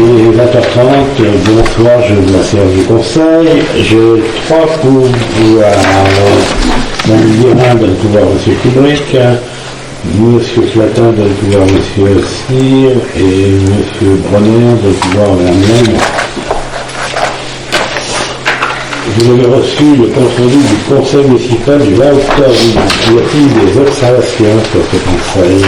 est 20h30, bonsoir, je vous la séance du conseil. J'ai 3 pouvoirs. Dans le Guérin donne pouvoir M. Kubrick, M. Flatin donne pouvoir M. Cyr et M. Bronner donne pouvoir Mme. Vous avez reçu le compte rendu du conseil municipal du 20 octobre. Y a-t-il des observations sur ce conseil?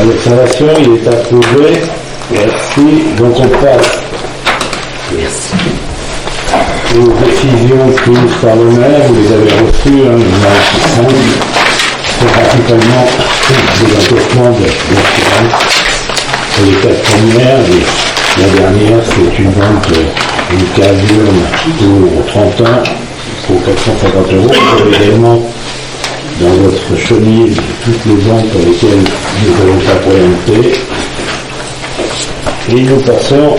L'observation, il est approuvé. Merci. Donc on passe aux décisions prises par le maire. Vous les avez reçues, c'est principalement des encaissements de l'assurance pour les 4 premières. Et la dernière, c'est une vente d'une caverne pour 30 ans pour 450 €. Vous avez également dans votre chemise toutes les ventes pour lesquelles nous n'avons pas préempté. Et nous passons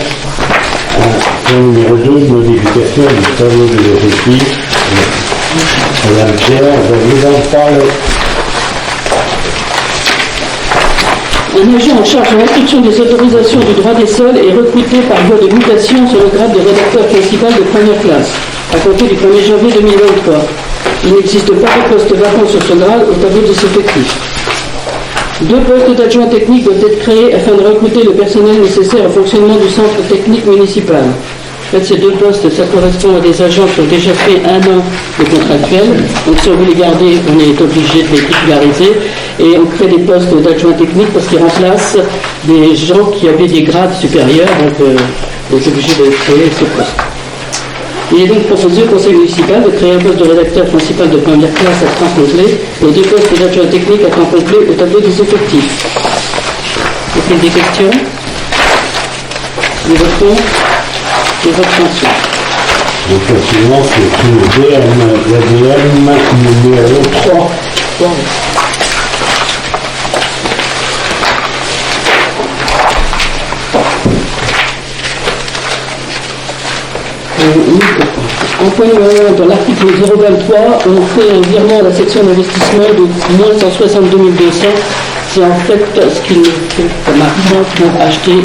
au numéro 2, modification du tableau de l'effectif. Madame Pierre va vous en parler. Un agent en charge de l'instruction des autorisations du droit des sols est recruté par voie de mutation sur le grade de rédacteur principal de première classe, à compter du 1er janvier 2023. Il n'existe pas de poste vacant sur ce grade au tableau des effectifs. 2 postes d'adjoint technique doivent être créés afin de recruter le personnel nécessaire au fonctionnement du centre technique municipal. En fait, ces 2 postes, ça correspond à des agents qui ont déjà fait 1 an de contractuel. Donc si on veut les garder, on est obligé de les titulariser. Et on crée des postes d'adjoint technique parce qu'ils remplacent des gens qui avaient des grades supérieurs. Donc on est obligé de créer ces postes. Il est donc proposé au conseil municipal de créer un poste de rédacteur principal de première classe à temps complet et 2 postes d'adjoint technique à temps complet au tableau des effectifs. Y a-t-il des questions? Nous votons les abstentions. Donc le suivant, c'est le l'ADM numéro 3. En point dans l'article 023, on fait un virement à la section d'investissement de moins 162 200. C'est en fait ce qu'il fait comme argent pour acheter une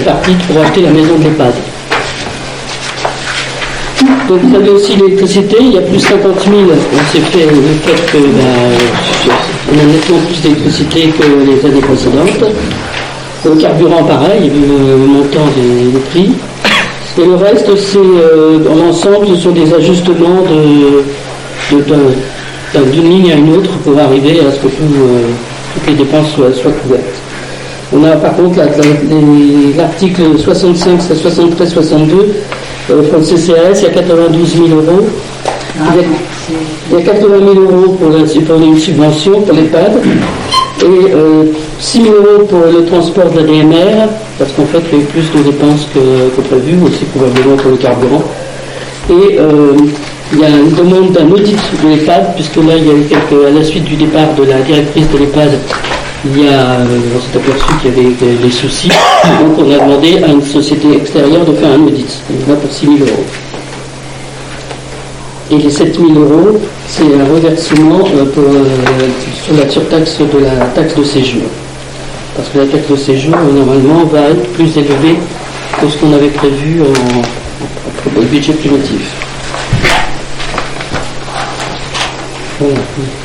partie pour acheter la maison de l'EHPAD. Donc vous avez aussi l'électricité, il y a plus 50 000. On s'est fait le fait qu'on a nettement plus d'électricité que les années précédentes. Le carburant pareil, le montant des prix. Et le reste, c'est dans l'ensemble, ce sont des ajustements d'une ligne à une autre pour arriver à ce que toutes les dépenses soient couvertes. On a par contre l'article 65 à 73, 62, pour le CCAS, il y a 92 000 €. Il y a 80 000 € pour une subvention pour l'EHPAD et 6 000 € pour le transport de la DMR, parce qu'en fait il y a eu plus de dépenses que prévu, aussi probablement pour le carburant. Et il y a une demande d'un audit de l'EHPAD, puisque là il y a eu à la suite du départ de la directrice de l'EHPAD, on s'est aperçu qu'il y avait des soucis, donc on a demandé à une société extérieure de faire un audit, là pour 6 000 €. Et les 7 000 €, c'est un reversement sur la surtaxe de la taxe de séjour. Parce que la taxe de séjour, normalement, va être plus élevée que ce qu'on avait prévu au budget primitif. Voilà.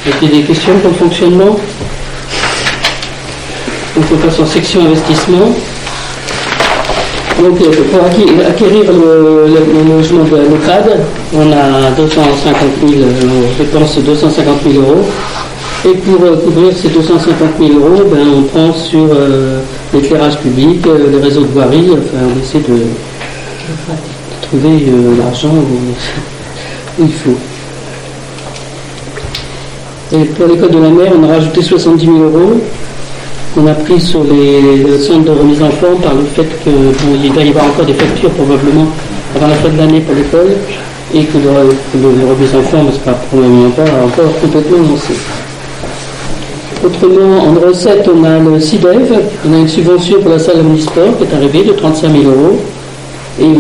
Est-il des questions pour le fonctionnement? Donc on passe en section investissement. Donc pour acquérir le logement de l'EHPAD, on a 250 000, on dépense 250 000 €. Et pour couvrir ces 250 000 €, on prend sur l'éclairage public, le réseau de voirie, enfin on essaie de trouver l'argent où il faut. Et pour l'école de la mer, on a rajouté 70 000 € qu'on a pris sur le centre de remise en forme par le fait qu'il va y avoir encore des factures probablement avant la fin de l'année pour l'école et que le remise en forme ne sera probablement pas encore complètement lancé. Autrement, en recette, on a le CIDEV, on a une subvention pour la salle omnisport qui est arrivée de 35 000 € et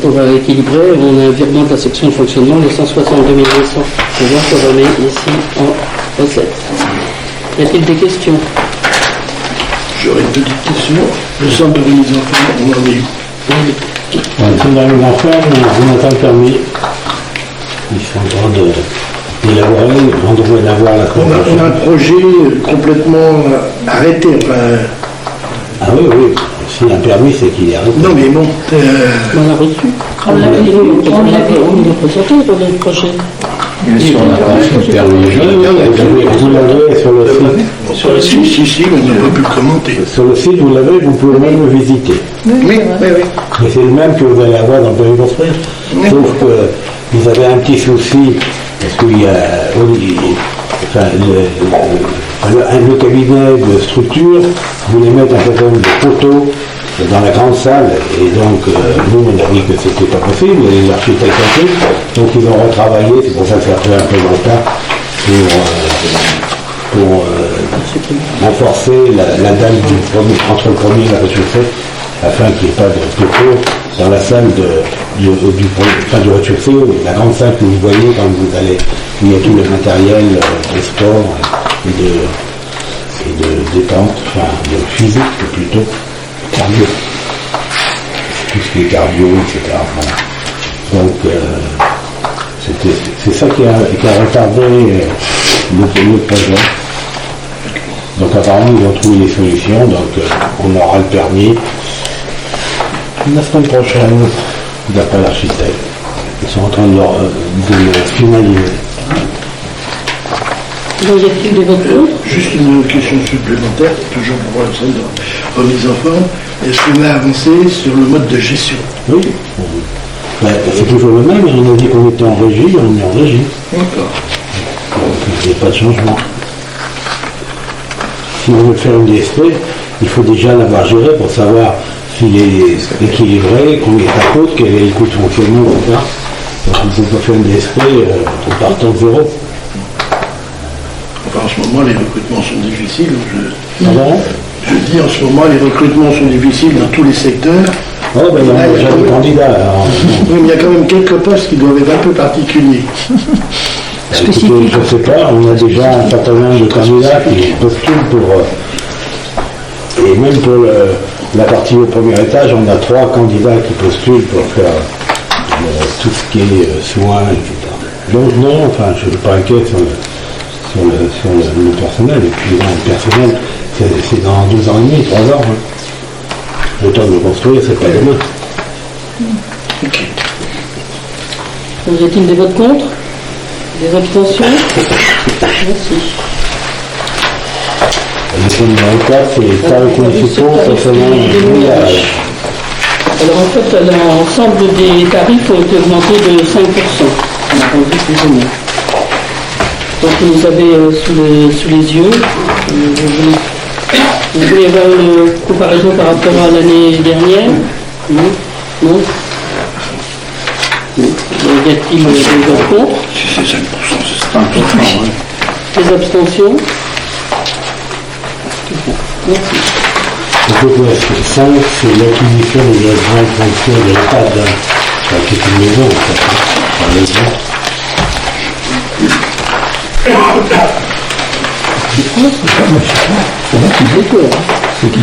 pour équilibrer, on a un virement de la section de fonctionnement de 162 200 pour voir qu'on remet ici en recette. Y a-t-il des questions? J'aurais une petite question. Le centre de remise en forme, on en est où? Le centre de remise en forme, on attend le permis. Ils sont en train d'élaborer, on devrait l'avoir la semaine On a prochaine. un projet complètement arrêté. Enfin, Ah oui, oui. S'il y a un permis, c'est qu'il est arrêté. non, mais bon. On l'a reçu. On l'a présenté dans le projet. Vous l'avez sur le site. Sur le site, si, mais on n'a pas pu le commenter. Sur le site, vous l'avez, vous pouvez même le visiter. Oui. Mais c'est le même que vous allez avoir dans le permis construire. Sauf que vous avez un petit souci, parce qu'il y a le cabinet de structure voulait mettre un certain nombre de photos dans la grande salle, et donc nous on a dit que c'était pas possible, les architectes ont fait, donc ils ont retravaillé, c'est pour ça que ça fait un peu longtemps, pour renforcer la dalle entre le premier et la rez-de-chaussée, afin qu'il n'y ait pas de photos dans la salle du rez-de-chaussée, la grande salle que vous voyez quand vous allez, où il y a tout le matériel de sport et de détente, enfin de physique plutôt, cardio, tout ce qui est cardio, etc. Voilà. Donc c'est ça qui a retardé le projet. Donc apparemment ils ont trouvé des solutions, donc on aura le permis la semaine prochaine, d'après l'architecte. Ils sont en train de le finaliser. Donc, y a-t-il des votes contre? Juste une question supplémentaire, toujours pour le centre de remise en forme. Est-ce qu'on a avancé sur le mode de gestion? Oui. C'est toujours le même, on a dit qu'on était en régie, on est en régie. D'accord. Il n'y a pas de changement. Si on veut faire une DSP, il faut déjà l'avoir géré pour savoir s'il est équilibré, combien ça coûte, quel est le coût de fonctionnement, etc. Donc on ne peut pas faire une DSP en partant de zéro. Enfin, en ce moment, les recrutements sont difficiles. Pardon ? Je dis en ce moment, les recrutements sont difficiles dans tous les secteurs. Oh, ben il y a déjà des candidats. Alors. Oui, mais il y a quand même quelques postes qui doivent être un peu particuliers. Écoutez, je ne sais pas, on a déjà un certain nombre de candidats qui postulent pour. Et même pour la partie au premier étage, on a 3 candidats qui postulent pour faire tout ce qui est soins, etc. Donc non, enfin, je ne suis pas inquiet sur le personnel. Et puis le personnel, c'est dans 2 ans et demi, 3 ans. Hein. Le temps de le construire, c'est pas demain. Ok. Donc, y a-t-il des votes contre? Des abstentions? Merci. Le point numéro 4, c'est tarifs municipaux concernant le village. Alors en fait, l'ensemble des tarifs ont été augmentés de 5%. On a rendu plus ou moins. Donc vous avez sous les yeux, vous voulez avoir une comparaison par rapport à l'année dernière? Non? Non? Y a-t-il des votes contre? Si c'est 5%, c'est 5%. Des abstentions? Merci. Donc le 5, c'est l'acquisition de la grande fonction de l'EHPAD, qui est une maison, en fait, par les gens. C'est quoi? C'est qui?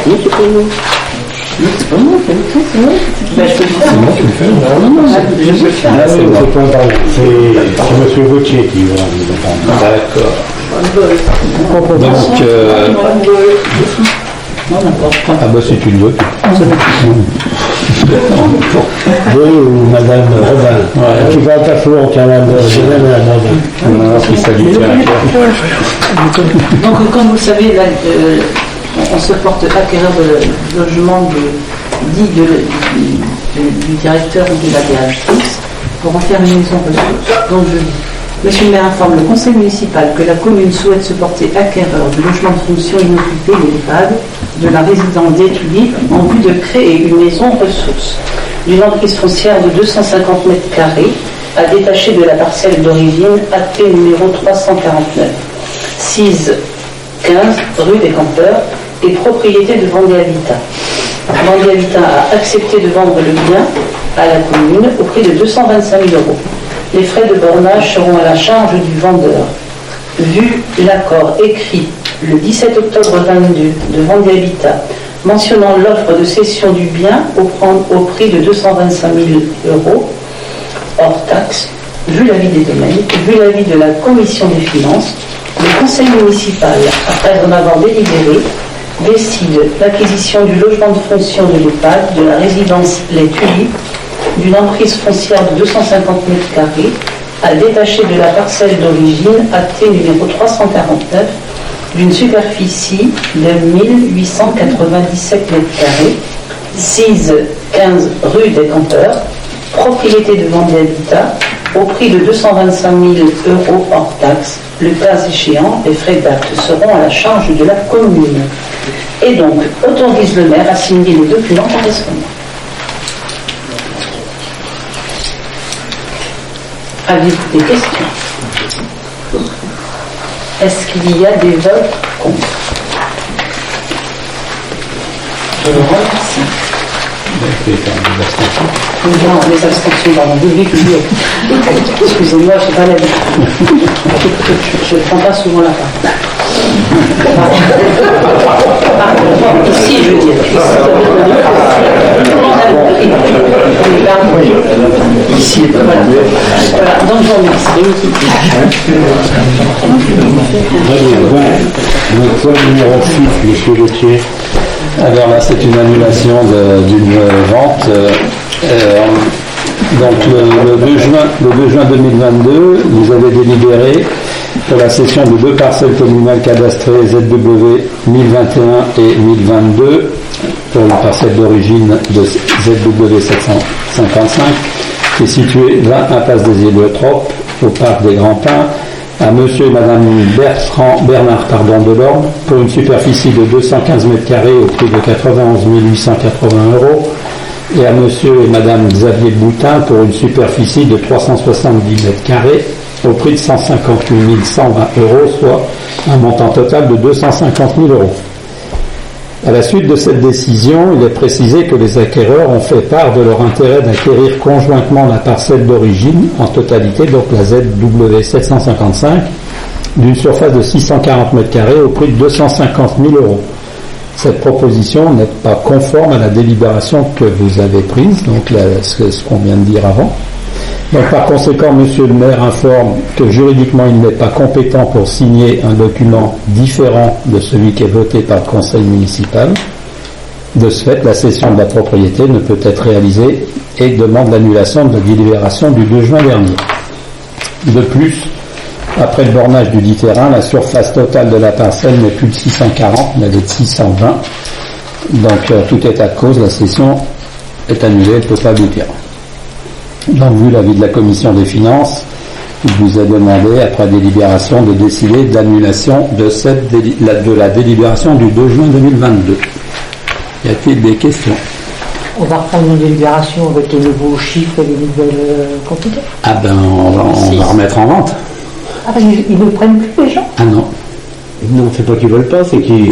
Non, c'est pas moi. C'est pas moi, c'est moi. Ben, je peux le faire. Moi, tu le fais? Non, je peux le faire. Ah, c'est M. Gauthier qui va nous entendre. D'accord. Donc, ah bah c'est une vote. Oui, ou Madame Robin, qui va pas souvent quand même. Donc, comme vous savez, là, on se porte acquéreur de logement du directeur ou de la directrice pour en faire une maison ressource. Donc, je dis, Monsieur le maire informe le conseil municipal que la commune souhaite se porter acquéreur du logement de fonction inoccupé, l'EHPAD, de la résidence des Tulipes, en vue de créer une maison ressource d'une emprise foncière de 250 mètres carrés à détacher de la parcelle d'origine AT numéro 349, 6-15 rue des Campeurs et propriété de Vendée Habitat. Vendée Habitat a accepté de vendre le bien à la commune au prix de 225 000 €. Les frais de bornage seront à la charge du vendeur. Vu l'accord écrit le 17 octobre 22 de Vendée Habitat, mentionnant l'offre de cession du bien au prix de 225 000 € hors taxe, vu l'avis des domaines, vu l'avis de la commission des finances, le conseil municipal, après en avoir délibéré, décide l'acquisition du logement de fonction de l'EHPAD de la résidence Les Tulipes, d'une emprise foncière de 250 m² à détacher de la parcelle d'origine actée numéro 349 d'une superficie de 1897 m², 6-15 rue des Campeurs, propriété de Vendée Habitat, au prix de 225 000 € hors taxe. Le cas échéant, les frais d'acte seront à la charge de la commune. Et donc, autorise le maire à signer les documents correspondants. Avez-vous des questions? Est-ce qu'il y a des votes contre? Je vous remercie. Non, les abstentions, pardon, excusez-moi, je n'ai pas l'habitude. Je ne prends pas souvent la parole. Ici, je veux dire. Ici, voilà. Donc, je vous remercie. Notre point numéro 6, monsieur Gauthier. Alors là, c'est une annulation d'une vente. Donc le 2 juin 2022, vous avez délibéré pour la cession de 2 parcelles communales cadastrées ZW 1021 et 1022 pour une parcelle d'origine de ZW 755 qui est située 20 impasse des Héliotropes au parc des Grands Pins à monsieur et madame Bernard Delorme pour une superficie de 215 m² au prix de 91 880 € et à monsieur et madame Xavier Boutin pour une superficie de 370 m² au prix de 158 120 €, soit un montant total de 250 000 €. À la suite de cette décision, il est précisé que les acquéreurs ont fait part de leur intérêt d'acquérir conjointement la parcelle d'origine, en totalité, donc la ZW 755, d'une surface de 640 m² au prix de 250 000 €. Cette proposition n'est pas conforme à la délibération que vous avez prise, donc ce qu'on vient de dire avant. Donc par conséquent, monsieur le maire informe que juridiquement il n'est pas compétent pour signer un document différent de celui qui est voté par le conseil municipal. De ce fait, la cession de la propriété ne peut être réalisée et demande l'annulation de la délibération du 2 juin dernier. De plus, après le bornage du dit terrain, la surface totale de la parcelle n'est plus de 640, mais de 620. Donc tout est à cause, la cession est annulée, elle ne peut pas aboutir. Donc, vu l'avis de la commission des finances, il vous a demandé, après délibération, de décider de l'annulation de la délibération du 2 juin 2022. Y a-t-il des questions? On va reprendre une délibération avec les nouveaux chiffres et les nouvelles quantités. Ah ben, on va remettre en vente. Ah, parce qu'ils ne prennent plus les gens? Ah non. Non, c'est pas qu'ils veulent pas, c'est qu'ils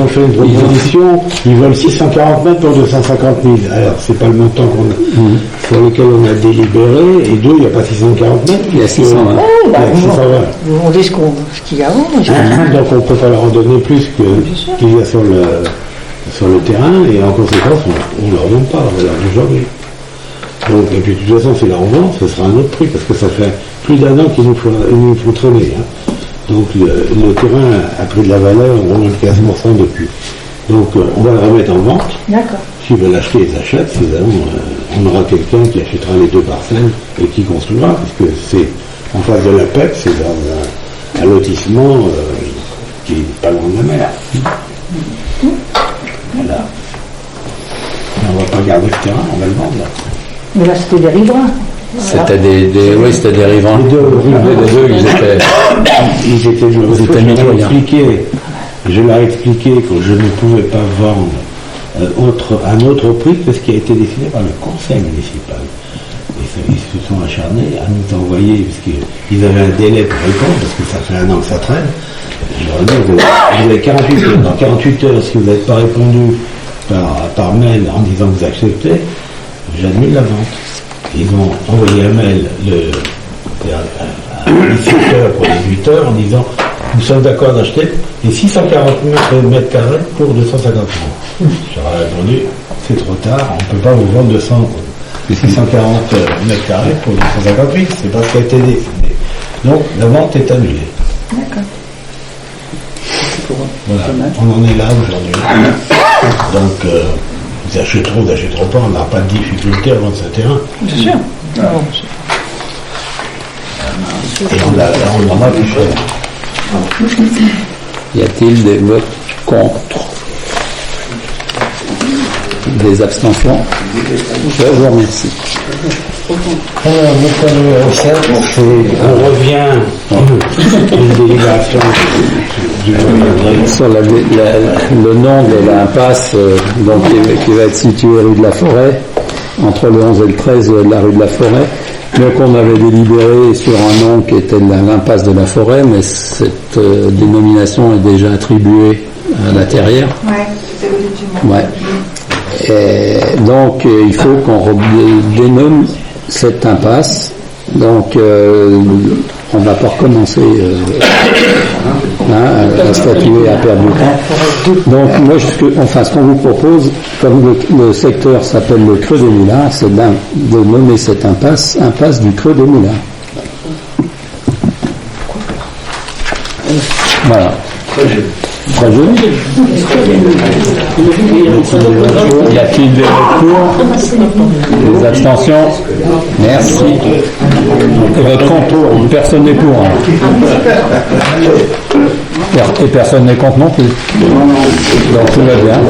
ont fait une proposition, ils veulent 640 mètres pour 250 000. Alors, c'est pas le montant sur lequel on a délibéré, et deux, il n'y a pas 640 mètres. Il y a 620. Il y a 620. On dit ce qu'il y a avant. Donc, on ne peut pas leur en donner plus qu'il y a sur le terrain, et en conséquence, on ne leur donne pas, on leur dit jamais. Donc, et puis, de toute façon, si la revente, ce sera un autre prix, parce que ça fait plus d'1 an qu'ils nous font traîner. Donc le terrain a pris de la valeur, on a 15% depuis. Donc on va le remettre en vente. D'accord. S'ils veulent acheter, ils achètent. On aura quelqu'un qui achètera les 2 parcelles et qui construira, puisque c'est en face de la PEP, c'est dans un lotissement qui est pas loin de la mer. Voilà. On va pas garder ce terrain, on va le vendre. Mais là, c'était des riverains. C'était c'était des riverains. Les deux, ils étaient millionnaires. Je leur ai expliqué que je ne pouvais pas vendre un autre prix que ce qui a été décidé par le conseil municipal. Et ils se sont acharnés à nous envoyer, parce qu'ils avaient un délai pour répondre, parce que ça fait 1 an que ça traîne. Je leur ai dit, vous avez 48 heures. Dans 48 heures, si vous n'avez pas répondu par mail en disant que vous acceptez, j'annule la vente. Ils ont envoyé un mail à 17h pour 18h en disant nous sommes d'accord d'acheter les 640 mètres carrés pour 250 euros. J'aurais répondu, c'est trop tard, on ne peut pas vous vendre 640 mètres carrés pour 258, c'est pas ce qui a été décidé. Donc la vente est annulée. D'accord. Voilà, on en est là aujourd'hui. Donc ils achèteront, ils n'achèteront pas, on n'a pas de difficulté à vendre ce terrain. Bien sûr. Et on en a plus cher. Y a-t-il des votes contre? Des abstentions? Je vous remercie. Alors, le point numéro 7, on revient à une délibération du Sur le nom de l'impasse donc, qui va être située rue de la Forêt, entre le 11 et le 13 de la rue de la Forêt. Donc on avait délibéré sur un nom qui était l'impasse de la Forêt, mais cette dénomination est déjà attribuée à la Terrière. Ouais, c'était légitimement. Ouais. Et donc il faut qu'on dénomme cette impasse. Donc on va pas recommencer à statuer à perdre du temps. Donc moi ce qu'on vous propose, comme le secteur s'appelle le Creux des Moulins, c'est de nommer cette impasse du Creux des Moulins. Voilà. Très joli. Y a-t-il des recours? Des abstentions? Merci. Et votre contour? Personne n'est pour. Et personne n'est contre non plus. Donc tout va bien.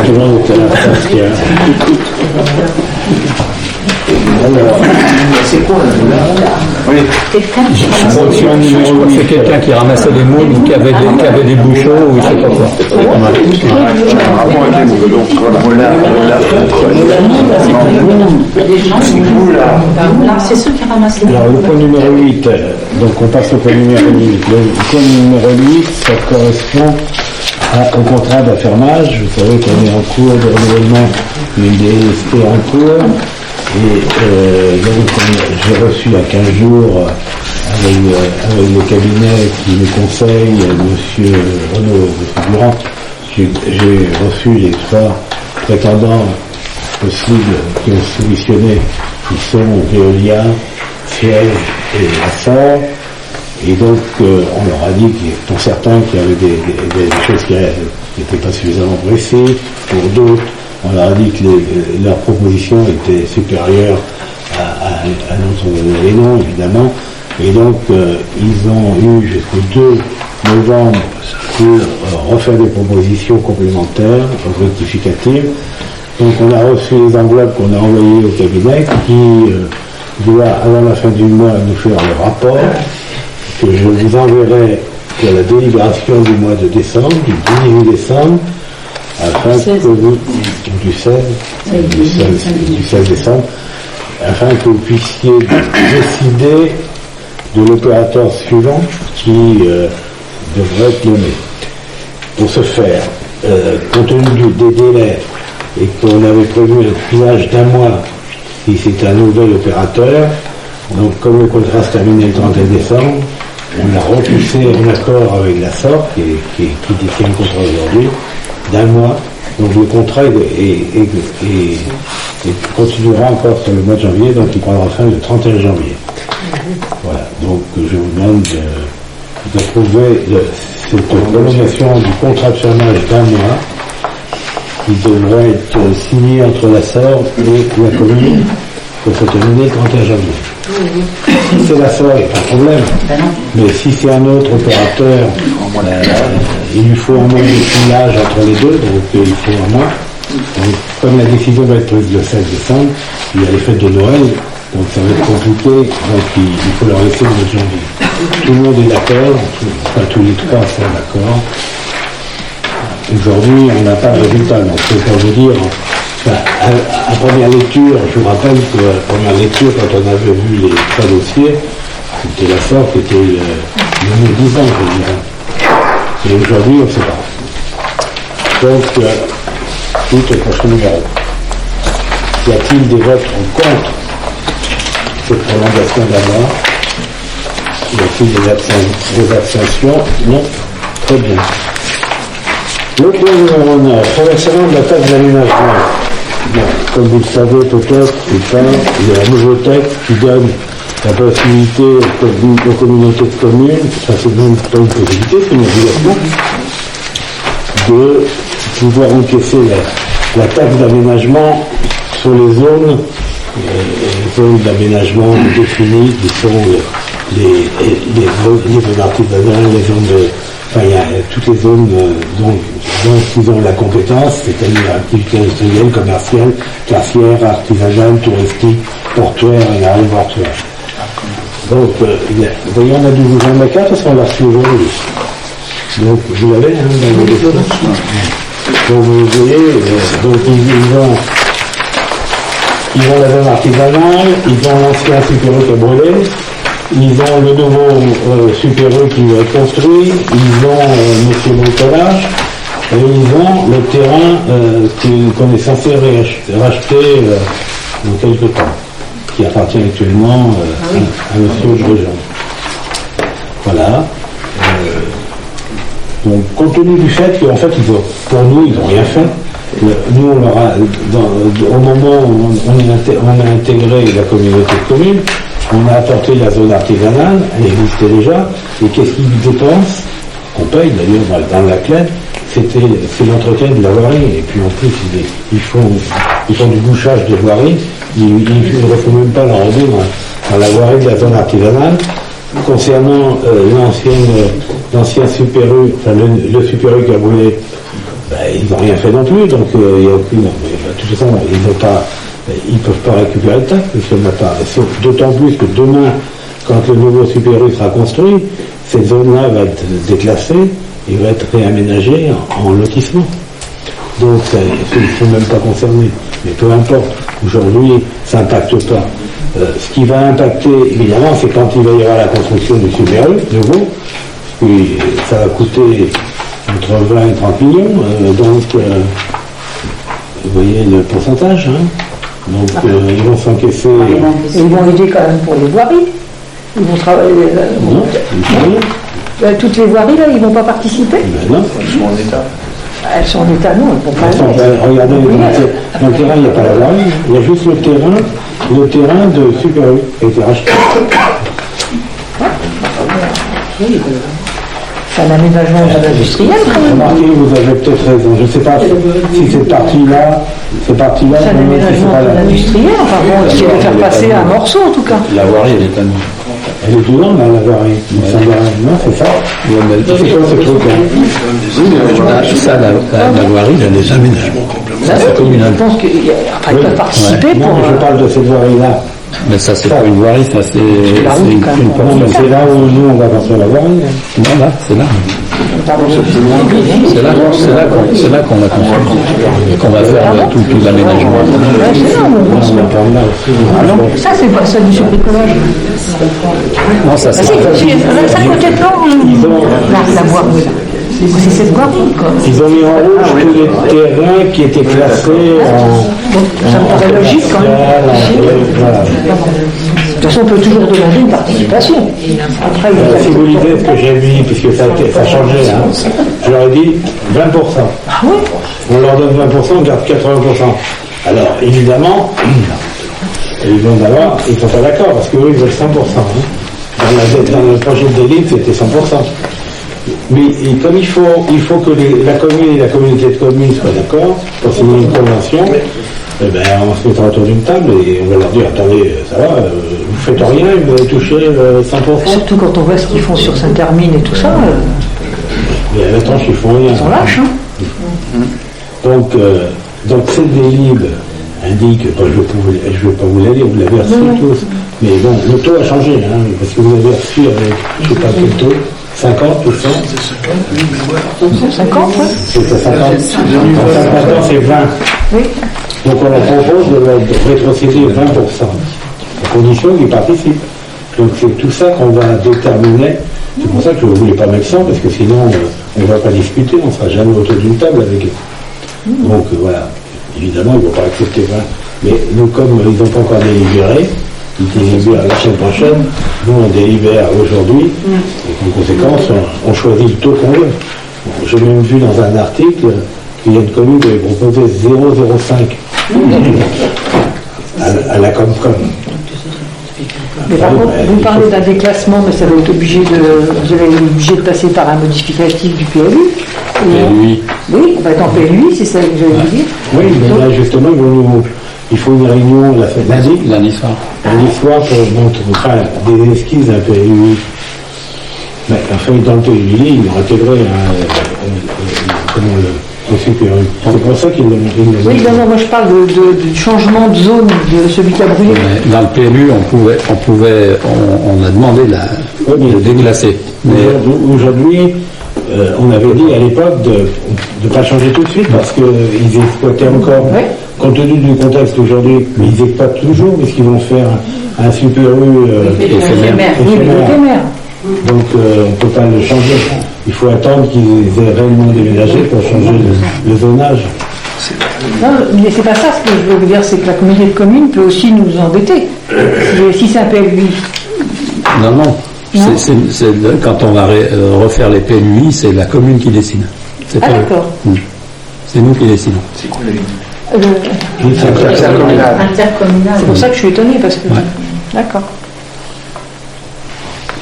tout le monde est à la place qu'il y a. Alors, C'est quoi là? Fonction numéro 8, c'est quelqu'un qui ramassait des moules ou qui avait des bouchons ou je sais pas quoi. C'est ceux qui ramassent les alors, le point numéro 8, donc on passe au point numéro 8. Le point numéro 8, ça correspond au contrat d'affermage. Vous savez qu'on est en cours de renouvellement d'une DSP en cours. Et donc j'ai reçu à 15 jours avec le cabinet qui me conseille, M. Renaud Durand, j'ai reçu les 3 prétendants possibles qui ont soumissionné, qui sont Veolia, Fièvre et Accor. Et donc on leur a dit, pour certains, qu'il y avait des choses qui n'étaient pas suffisamment précises, pour d'autres, on leur a dit que leurs propositions étaient supérieures à notre les noms, évidemment. Et donc, ils ont eu jusqu'au 2 novembre pour refaire des propositions complémentaires, rectificatives. Donc, on a reçu les enveloppes qu'on a envoyées au cabinet qui doit, avant la fin du mois, nous faire le rapport que je vous enverrai pour la délibération du mois de décembre, du 18 décembre, afin que vous, du 16 décembre, afin que vous puissiez décider de l'opérateur suivant qui devrait être nommé. Pour ce faire, compte tenu des délais et qu'on avait prévu un filage d'1 mois si c'était un nouvel opérateur, donc comme le contrat se terminait le 31 décembre, on a repoussé en accord avec la SOR qui détient le contrat aujourd'hui d'1 mois. Donc le contrat continuera encore sur le mois de janvier, donc il prendra fin le 31 janvier. Voilà, donc je vous demande d'approuver cette prolongation du contrat de fermage d'1 mois qui devrait être signé entre la SOR et la commune pour se terminer le 31 janvier. Si c'est la SOR, il n'y a pas de problème. Mais si c'est un autre opérateur, il lui faut un mois de filage entre les deux, donc il faut un mois. Donc, comme la décision va être prise le 16 décembre, il y a les fêtes de Noël, donc ça va être compliqué, donc il faut leur laisser le mois de janvier. Tout le monde est d'accord, enfin tous les 3 sont d'accord. Aujourd'hui, on n'a pas de résultat, donc je peux vous dire, à première lecture, je vous rappelle que à première lecture, quand on avait vu les 3 dossiers, c'était la SOR qui était le mieux disant, je dirais. Et aujourd'hui, on ne sait pas. Donc, tout est prochain numéro. Y a-t-il des votes contre cette prolongation d'abord? Y a-t-il Merci des abstentions. Non. Très bien. Le point numéro 9, reversement de la taxe d'aménagement. Bon, comme vous le savez peut-être, il y a un nouveau texte qui donne la possibilité aux communautés de communes, ça c'est même pas une possibilité, c'est une obligation, de pouvoir encaisser la taxe d'aménagement sur les zones d'aménagement définies, qui sont les zones artisanales, les zones de... Enfin, il y a toutes les zones dont ils ont la compétence, c'est-à-dire activités industrielles, commerciales, tertiaires, artisanales, touristiques, portuaires et aéroportuaires. Donc, vous voyez, on a dû vous en mettre là parce qu'on l'a reçu aujourd'hui. Donc, vous l'avez, hein, dans les documents. Donc, vous voyez, donc ils ont la zone artisanale, ils ont l'ancien Super U qui a brûlé, ils ont le nouveau Super U qui va être construit, ils ont M. Bricolage, et ils ont le terrain qu'on est censé racheter dans quelques temps, qui appartient actuellement à M. Brejon. Voilà. Donc, compte tenu du fait qu'en fait, pour nous, ils n'ont rien fait. Nous, on leur a, au moment où on a intégré la communauté de communes, on a apporté la zone artisanale, elle existait déjà, et qu'est-ce qu'ils dépensent, qu'on paye d'ailleurs dans la clé, c'est l'entretien de la voirie, et puis en plus, ils font du bouchage de voirie, ils ne refont même pas l'enrober dans la voirie de la zone artisanale. Concernant l'ancien Super U, enfin le Super U qui a brûlé, ils n'ont rien fait non plus, donc il n'y a aucune. De toute façon, ils ne peuvent pas récupérer le taxe, parce qu'il n'y en a pas. D'autant plus que demain, quand le nouveau Super U sera construit, cette zone-là va être déclassée et va être réaménagée en lotissement. Donc, ils ne sont même pas concernés. Mais peu importe, aujourd'hui, ça n'impacte pas. Ce qui va impacter, évidemment, c'est quand il va y avoir la construction du Super U, nouveau, puis ça va coûter entre 20 et 30 millions, donc vous voyez le pourcentage, hein. Donc ils vont s'encaisser. Ils vont aider quand même pour les voiries. Ils vont travailler. Non, toutes les voiries, là, ils ne vont pas participer. Non. Ils sont en état. Elles sont en état, non, elles ne vont pas. Regardez, dans le terrain, il n'y a pas la voirie, il y a juste le terrain de Super U qui a été racheté. C'est un aménagement industriel quand même. Remarquez, vous avez peut-être raison. Je ne sais pas si cette partie-là, C'est un aménagement industriel, enfin bon, qui va faire passer un morceau en tout cas. La voirie, elle est à nous. Elle est dedans, là, la voirie. Non, c'est ça. C'est quoi ce truc, hein? Ça, la voirie, elle est aménagement C'est communal. Je pense qu'ils peuvent participer pour. Non, je parle de cette voirie-là. Mais ça, c'est pas une voirie, ça, c'est une portion. C'est là où nous, on va construire la voirie. Non, là, c'est là. C'est là qu'on va construire. Qu'on va faire tout l'aménagement. Ça, c'est pas ça du bricolage. Non, ça, c'est Ça, côté de plan, la voirie. C'est cette voirie, quoi. Ils ont mis en rouge tous les terrains qui étaient classés Ça me paraît logique quand même. Voilà. De toute façon, on peut toujours demander une participation. Après, Si vous lisez ce que j'ai mis, puisque ça a changé, hein, je leur ai dit 20%. Ah oui. On leur donne 20%, on garde 80%. Alors, évidemment, ils vont d'abord, ils ne sont pas d'accord, parce qu'eux, ils veulent 100%. Hein. Dans le projet de délire, c'était 100%. Mais comme il faut que la commune et la communauté de communes soient d'accord pour signer une convention, eh ben, on se mettra autour d'une table et on va leur dire, attendez, ça va, vous faites rien et vous allez toucher 100%. Surtout quand on voit ce qu'ils font sur Saint-Hermine et tout ça. Mais à l'instant, ils font rien. Ils sont lâches, hein. Donc cette délib indique, je ne vais pas vous la lire, vous l'avez reçu tous, mais bon, le taux a changé, hein, parce que vous avez reçu avec, je ne sais pas quel taux, 50%. C'est 50, oui, mais voilà. 50, ouais. C'est à 50. En 50 ans, c'est 20. Oui. Donc on leur propose de rétrocéder 20%, à condition qu'ils participent. Donc c'est tout ça qu'on va déterminer. C'est pour ça que je ne voulais pas mettre 100, parce que sinon on ne va pas discuter, on ne sera jamais autour d'une table avec eux. Donc voilà, évidemment ils ne vont pas accepter 20. Mais nous, comme ils n'ont pas encore délibéré, ils délibèrent la semaine prochaine, Nous, on délibère aujourd'hui, et en conséquence, on choisit le taux qu'on veut. J'ai même vu dans un article qu'il y a une commune qui avait proposé 0,05 à la Comcom. Mais par contre, vous parlez d'un déclassement, mais ça va être obligé vous allez être obligé de passer par un modificatif du PLU. PLUI. Oui, on va être en PLUI, c'est ça que j'allais vous dire. Oui, mais là, justement, il faut une réunion Lundi soir. lundi soir pour montrer des esquisses d'un PLUI. Mais enfin, dans le PLUI, il y aura intégré le supérieur. C'est pour ça qu'il le Oui, non, moi je parle du changement de zone de celui qui a brûlé. Dans le PLU, on a demandé de déclasser. Mais Aujourd'hui, on avait dit à l'époque de ne pas changer tout de suite parce qu'ils exploitaient encore, compte tenu du contexte aujourd'hui, mais ils exploitent toujours puisqu'ils vont faire un super U éphémère. Donc on ne peut pas le changer. Il faut attendre qu'ils aient réellement déménagé pour changer le zonage. Non, mais c'est pas ça ce que je veux vous dire, c'est que la communauté de communes peut aussi nous embêter. Si c'est un PLUI. non. Quand on va refaire les PLUI, c'est la commune qui décide. C'est pas d'accord. C'est nous qui décidons. C'est quoi la ligne Intercommunal. C'est pour ça que je suis étonnée, parce que... D'accord.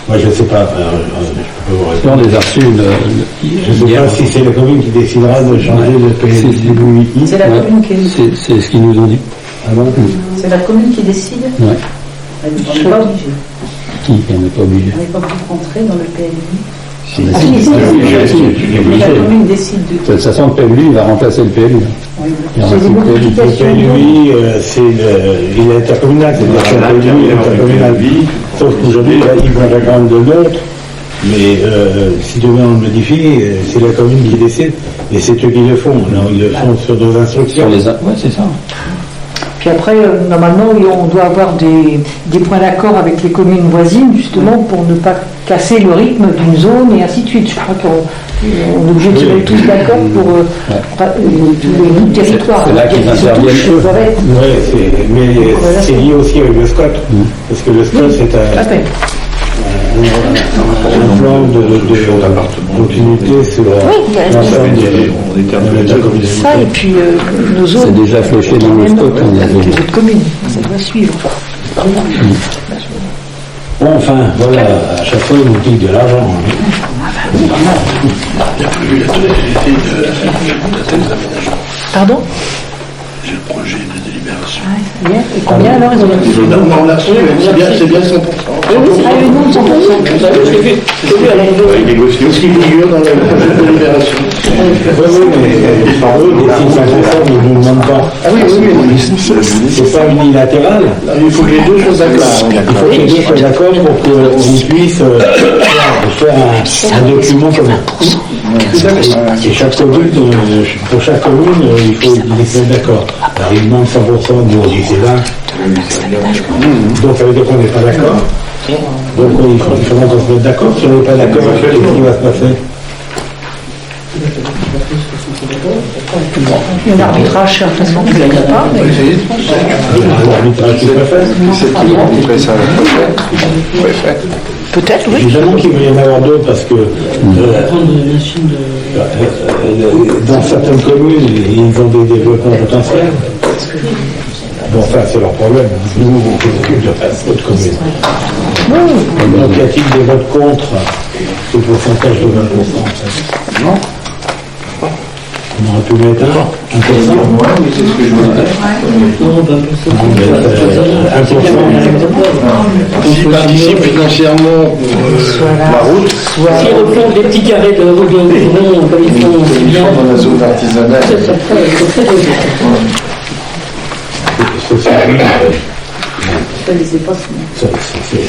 Moi je ne sais pas, je peux pas vous répondre. On les a reçus Je ne sais pas si c'est la commune qui décidera de changer de PLUI. C'est la commune qui décide. C'est ce qu'ils nous ont dit. Ah bon C'est la commune qui décide. Ouais. On n'est pas obligé. Qui on n'est pas obligé. On n'est pas obligé de rentrer dans le PLU. La commune décide de toute façon, le PLU, il va remplacer le PLU. Il y aura plus de PLU. Le PLUI, il est intercommunal, c'est-à-dire que le PLUI est intercommunal. Sauf qu'aujourd'hui, ils vont reprendre de l'autre, mais si demain on le modifie, c'est la commune qui décide, et c'est eux qui le font. Alors, ils le font sur des instructions. Ouais, c'est ça. Puis après, normalement, on doit avoir des points d'accord avec les communes voisines, justement, pour ne pas casser le rythme d'une zone et ainsi de suite. Je crois qu'on est obligé de se mettre tous d'accord pour tous les bouts de territoire. C'est là qu'ils interviennent eux. Oui, mais c'est lié aussi avec le SCOT, parce que le SCOT, c'est un plan de continuité sur l'ensemble de la commune. Ça, et puis nos zones. C'est déjà fléché dans le stock. Avec les autres communes, ça doit suivre. Bon, enfin, voilà, à chaque fois, ils nous piquent de l'argent. Il a prévu la totalité de la thème d'aménagement. Pardon? J'ai le projet de délibération. Et combien alors ils ont dit? Non, on l'a reçu, c'est bien 100%. Il négocie ce qui figure dans le projet de délibération. Oui, mais par eux, les 600%, ils ne nous demandent pas. Ah oui, C'est pas unilatéral. il faut que les deux soient d'accord. Il faut que les deux soient d'accord pour qu'on puisse faire un document commun. Et chaque commune, pour chaque commune, il faut qu'ils soient d'accord. Alors ils demandent 100%, nous on dit c'est là. Donc ça veut dire qu'on n'est pas d'accord. Donc il faudra qu'on se mette d'accord. Si on n'est pas d'accord, qu'est-ce qui va se passer? Il y a un arbitrage, certainement, qu'il n'y a pas. L'arbitrage, tout à fait. C'est qui fait ça la prochaine préfet? Peut-être, oui. Évidemment qu'il va y en avoir deux parce que dans certaines communes, ils ont des développements potentiels. Bon, ça, c'est leur problème. Nous, on s'occupe de d'autres communes. Donc, y a-t-il des votes contre ce pourcentage de 20% en fait? Non. On aurait pu mettre 1%. Oui, c'est ce que je voulais dire. S'ils participent financièrement pour la route, S'ils refont des petits carrés de rond comme ils font aussi Ils bien. sont dans la zone artisanale.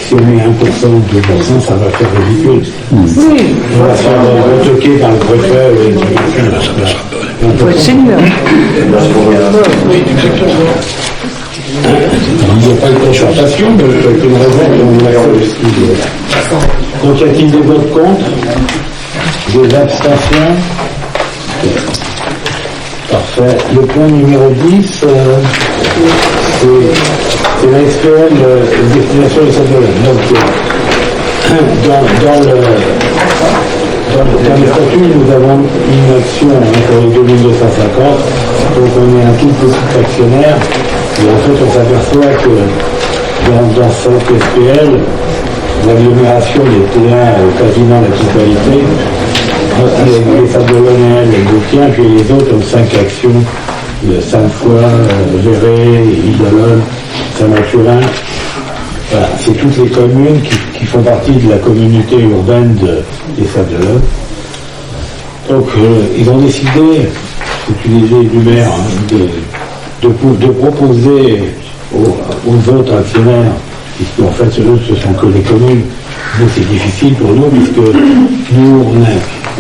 Si on met 1% ou 2%, ça va faire ridicule. Oui, On va se faire retoquer par le préfet. il faut être senior. Il n'y a pas de concertation, mais c'est une raison. Donc, y a-t-il des votes contre? Des abstentions? Parfait. Le point numéro 10, c'est la SPL destination des Sables-d'Olonne. Donc, dans les statuts, nous avons une action pour les 2250, donc on est un tout petit actionnaire, et en fait on s'aperçoit que dans cette SPL, l'agglomération des T1 quasiment la totalité, les Sables-d'Olonne, les Gauquiens, puis les autres ont 5 actions, Sainte-Foy, Véret, Île-d'Olonne, Saint-Mathurin. Voilà, c'est toutes les communes qui font partie de la communauté urbaine des Sables-d'Olonne. Donc ils ont décidé, c'est une idée du maire, de proposer aux autres actionnaires, puisqu'en fait ce sont que les communes, nous c'est difficile pour nous, puisque nous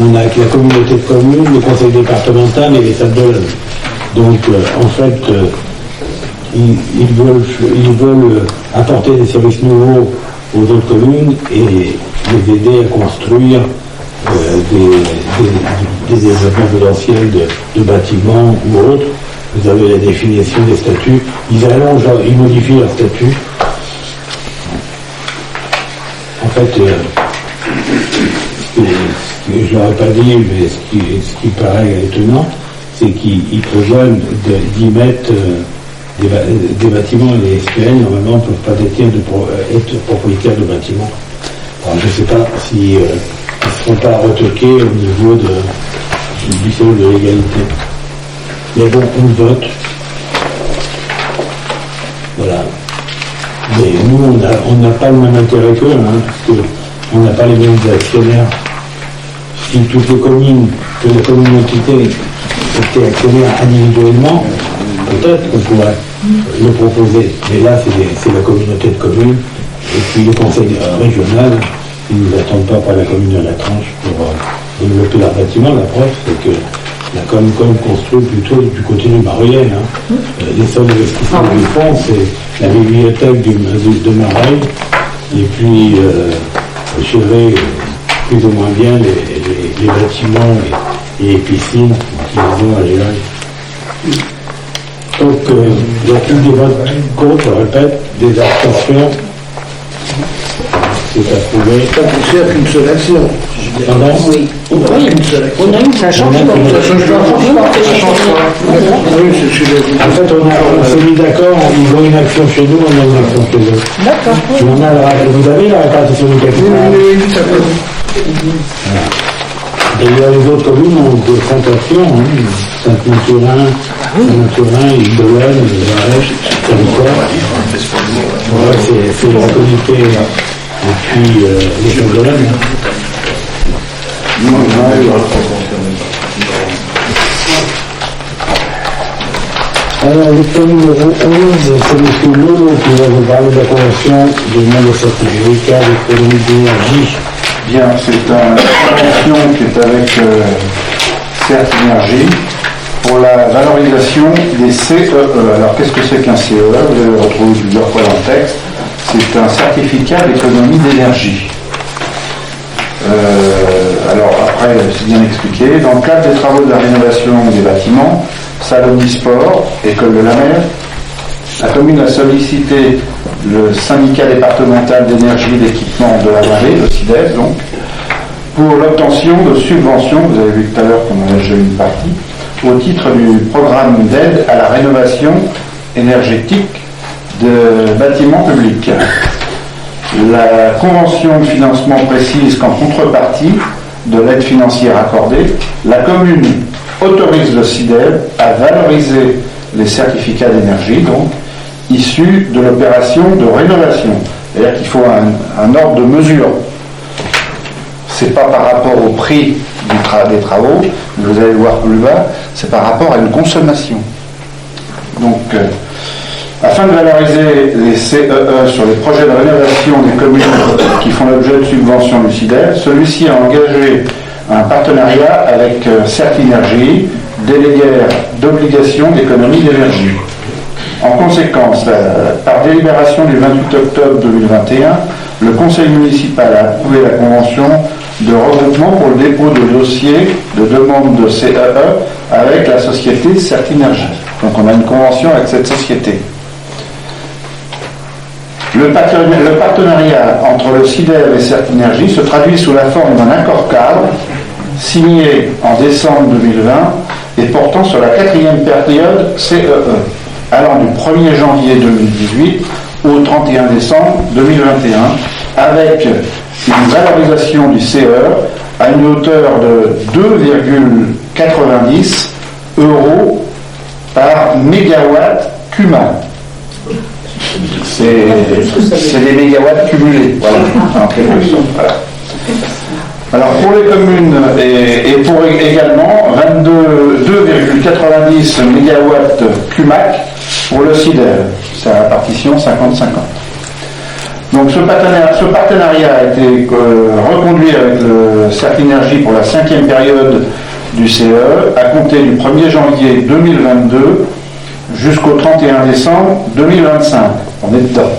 on a la communauté de communes, le conseil départemental et les Sables-d'Olonne. Donc en fait ils veulent apporter des services nouveaux aux autres communes et les aider à construire des développements potentiels de bâtiments ou autres. Vous avez la définition des statuts. Ils modifient leurs statuts. En fait, je ne l'aurais pas dit, mais ce qui paraît étonnant, c'est qu'ils prévoient d'y mettre des bâtiments et les SPL, normalement, ne peuvent pas être propriétaires de bâtiments. Alors, je ne sais pas s'ils ne seront pas retoqués au niveau du seuil de l'égalité. Mais bon, on vote. Voilà. Mais nous, on n'a pas le même intérêt qu'eux, parce qu'on n'a pas les mêmes actionnaires. Si toutes les communes, que la communauté étaient actionnaires individuellement, peut-être qu'on pourrait le proposer. Mais là, c'est la communauté de communes. Et puis le conseil régional, ils ne nous attendent pas par la commune de la Tranche pour développer leur bâtiment. La preuve, c'est que la Comcom construit plutôt du côté du Maroyen. Les seuls investissements qu'ils font, c'est la bibliothèque de Marais, et puis gérer plus ou moins bien les bâtiments et les piscines qu'ils ont à l'élève. Donc, il y a plus des votes contre, je répète, des abstentions. C'est approuvé. Ça concerne qu'une seule action. Pardon ? Oui. Une seule action. On a eu ça change pas. Ça change pas. Oui, c'est chez les... En fait, on s'est mis d'accord, ils ont une action chez nous, on a une action chez eux. D'accord. Vous avez la répartition du capital. Oui, tout à fait. Et il y a les autres communes ont des 5 actions, Saint-Mathurin, Île-d'Olonne, Varèche, Sainte-Foy. Ouais, c'est la communauté, et puis les Sables-d'Olonne. Alors, le point numéro 11, c'est M. Lolo qui va vous parler de la convention du monde certificat d'économie d'énergie. Bien, c'est une convention qui est avec CERT Énergie pour la valorisation des CEE. Alors, qu'est-ce que c'est qu'un CEE? Vous allez retrouver plusieurs fois dans le texte. C'est un certificat d'économie d'énergie. Alors, après, c'est bien expliqué. Dans le cadre des travaux de la rénovation des bâtiments, Salon Sport, École de la Mer, la commune a sollicité le syndicat départemental d'énergie et d'équipement de la vallée, le SIDES donc, pour l'obtention de subventions, vous avez vu tout à l'heure qu'on en a déjà une partie, au titre du programme d'aide à la rénovation énergétique de bâtiments publics. La convention de financement précise qu'en contrepartie de l'aide financière accordée, la commune autorise le SIDES à valoriser les certificats d'énergie, donc, issus de l'opération de rénovation. C'est-à-dire qu'il faut un ordre de mesure. C'est pas par rapport au prix des travaux, vous allez le voir plus bas, c'est par rapport à une consommation. Donc, afin de valoriser les CEE sur les projets de rénovation des communes qui font l'objet de subventions du SIDES, celui-ci a engagé un partenariat avec CERT Énergie, délégué d'obligation d'économie d'énergie. En conséquence, par délibération du 28 octobre 2021, le conseil municipal a approuvé la convention de regroupement pour le dépôt de dossier de demande de CEE avec la société CERT Énergie. Donc on a une convention avec cette société. Le partenariat entre le CIDEV et Certinergie se traduit sous la forme d'un accord cadre signé en décembre 2020 et portant sur la 4e période CEE, allant du 1er janvier 2018 au 31 décembre 2021, avec une valorisation du CE à une hauteur de 2,90 € par mégawatt cumin. C'est des mégawatts cumulés, voilà, en quelque sorte. Voilà. Alors pour les communes et pour également 2,90 mégawatts CUMAC pour le CIDEV, c'est la partition 50-50. Donc ce partenariat a été reconduit avec le Certinergie pour la 5e période du CE à compter du 1er janvier 2022 jusqu'au 31 décembre 2025. On est dedans.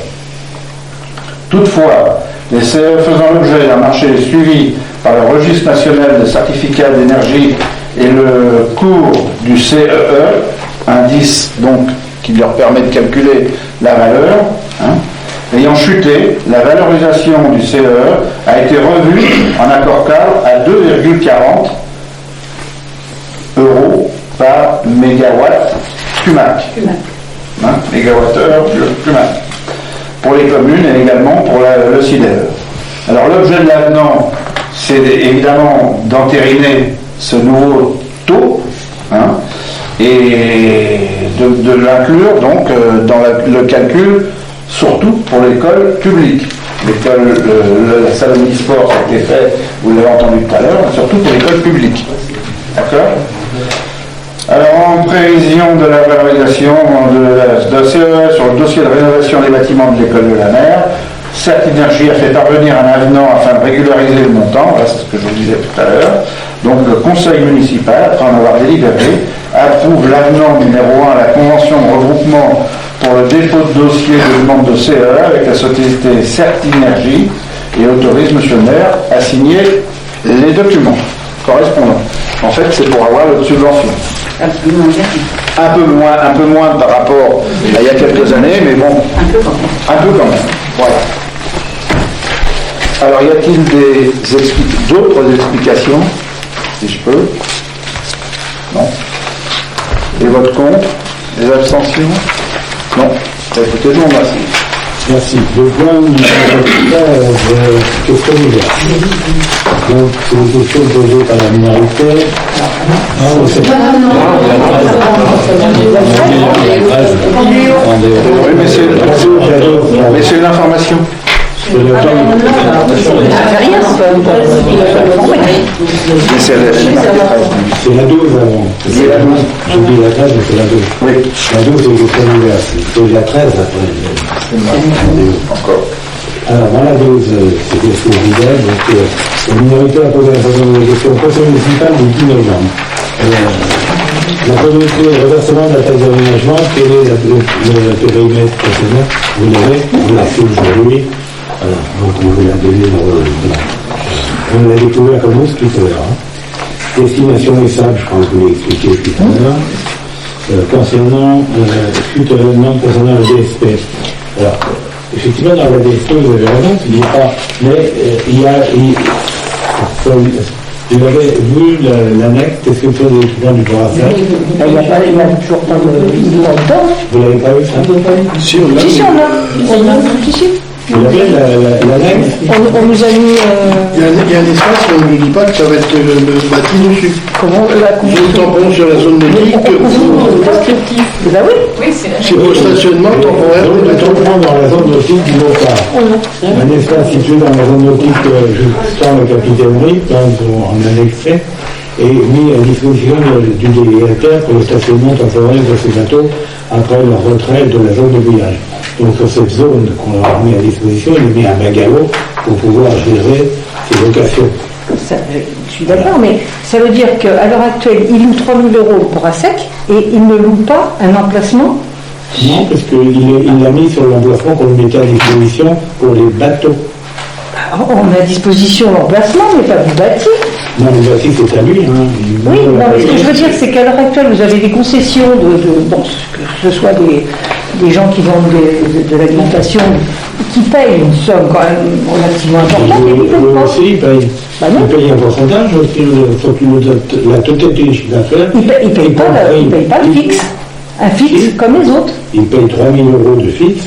Toutefois, les CE faisant l'objet d'un marché suivi par le registre national des certificats d'énergie et le cours du CEE, indice donc qui leur permet de calculer la valeur, ayant chuté, la valorisation du CEE a été revue en accord cadre à 2,40 € par mégawatt CUMAC. Mégawattheure CUMAC. Pour les communes et également pour le CIDEV. Alors l'objet de l'avenant, c'est évidemment d'entériner ce nouveau taux et de l'inclure donc dans le calcul, surtout pour l'école publique. L'école, la Salomie Sport, ça a été fait, vous l'avez entendu tout à l'heure, surtout pour l'école publique. D'accord ? Alors, en prévision de la valorisation de CEE sur le dossier de rénovation des bâtiments de l'école de la mer, Certinergie a fait parvenir un avenant afin de régulariser le montant, voilà, c'est ce que je vous disais tout à l'heure. Donc le conseil municipal, après en avoir délibéré, approuve l'avenant numéro 1 à la convention de regroupement pour le dépôt de dossier de demande de CEE avec la société Certinergie et autorise M. le maire à signer les documents correspondants. En fait, c'est pour avoir la subvention. Un peu moins par rapport à il y a quelques années, mais bon, un peu quand même. Voilà. Alors, y a-t-il d'autres explications, si je peux? Non. Les votes contre? Les abstentions? Non. Écoutez, je vous remercie. Merci. Le point numéro 13, question ouverte. Donc, c'est une question posée par la minorité. Oui, mais c'est une information. C'est le temps. C'est la 12 avant. C'est la 12. Je dis la 13, mais c'est la 12. Oui. La 12, c'est une question ouverte. C'est la 13 après. Encore. Alors, dans la 12, c'est ce que je disais. Donc, la minorité a posé la question au conseil municipal du 10 novembre. La communauté de reversement de la taxe d'aménagement, quel est le périmètre précédent? Vous l'avez, vous l'avez fait aujourd'hui. Alors, donc on vous l'a donné on l'a découvert comme moustiqueur. Estimation des sables, je pense que vous l'avez expliqué tout à l'heure. Concernant suite au événement concernant le DSP. Alors, effectivement, dans la DSP, vous avez raison, il n'est pas. Mais il y a. Vous avez vu l'annexe, description des équipements du port à sec? Il n'y a toujours pas de temps. Vous l'avez pas vu ça? Si, on l'a. Si, on l'a. On l'a tout ici. Vous avez l'annexe? On nous a mis. Il y a un espace, mais on ne dit pas que ça va être bâti dessus. Comment la Vous le tampon sur la zone nautique. Bah oui. C'est pour le stationnement temporaire. Donc, le tampon dans la zone nautique du Motard. Un espace situé dans la zone nautique juste dans le capitainerie, en annexé, et mis à disposition du délégataire pour le stationnement temporaire de ces bateaux après leur retrait de la zone de bouillage. Donc sur cette zone qu'on leur a mis à disposition, il est mis un bagalo pour pouvoir gérer ces locations. Je suis d'accord, mais ça veut dire qu'à l'heure actuelle, il loue 3 000 € le port à sec et il ne loue pas un emplacement. Non, parce qu'il l'a mis sur l'emplacement qu'on lui mettait à disposition pour les bateaux. On a à disposition l'emplacement, mais pas du bâti. Non, le bâti, c'est à lui. Oui, non, mais ce que je veux dire, c'est qu'à l'heure actuelle, vous avez des concessions bon, que ce soit des gens qui vendent de l'alimentation, qui payent une somme quand même relativement importante et qui ne payent pas. Aussi, ils payent. Bah non. Ils payent un pourcentage sur la totalité du chiffre d'affaires. Ils ne payent pas le fixe. Un fixe comme les autres. Ils payent 3 000 € de fixe,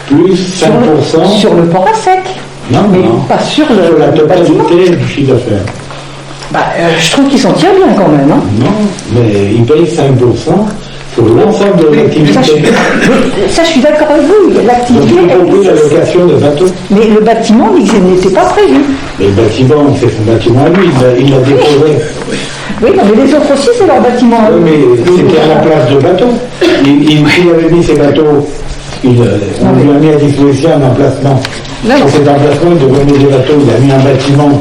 plus 5%. Sur le port à sec. Non, mais non. pas sur la le bâtiment. totalité du chiffre d'affaires. Je trouve qu'ils s'en tirent bien quand même. Hein. Non, mais ils payent 5% sur l'ensemble de l'activité. Ça, je suis d'accord avec vous. L'activité. Donc, y compris la location de bateaux. Mais le bâtiment n'était pas prévu. Mais le bâtiment, c'est son bâtiment à lui, il l'a déposé. Oui, non, mais les autres aussi, c'est leur bâtiment à eux. Oui, mais c'était à la place de bateaux. S'il avait mis ses bateaux, on lui a mis à disposition un emplacement. Sur cet emplacement, il devait mettre des bateaux, il a mis un bâtiment.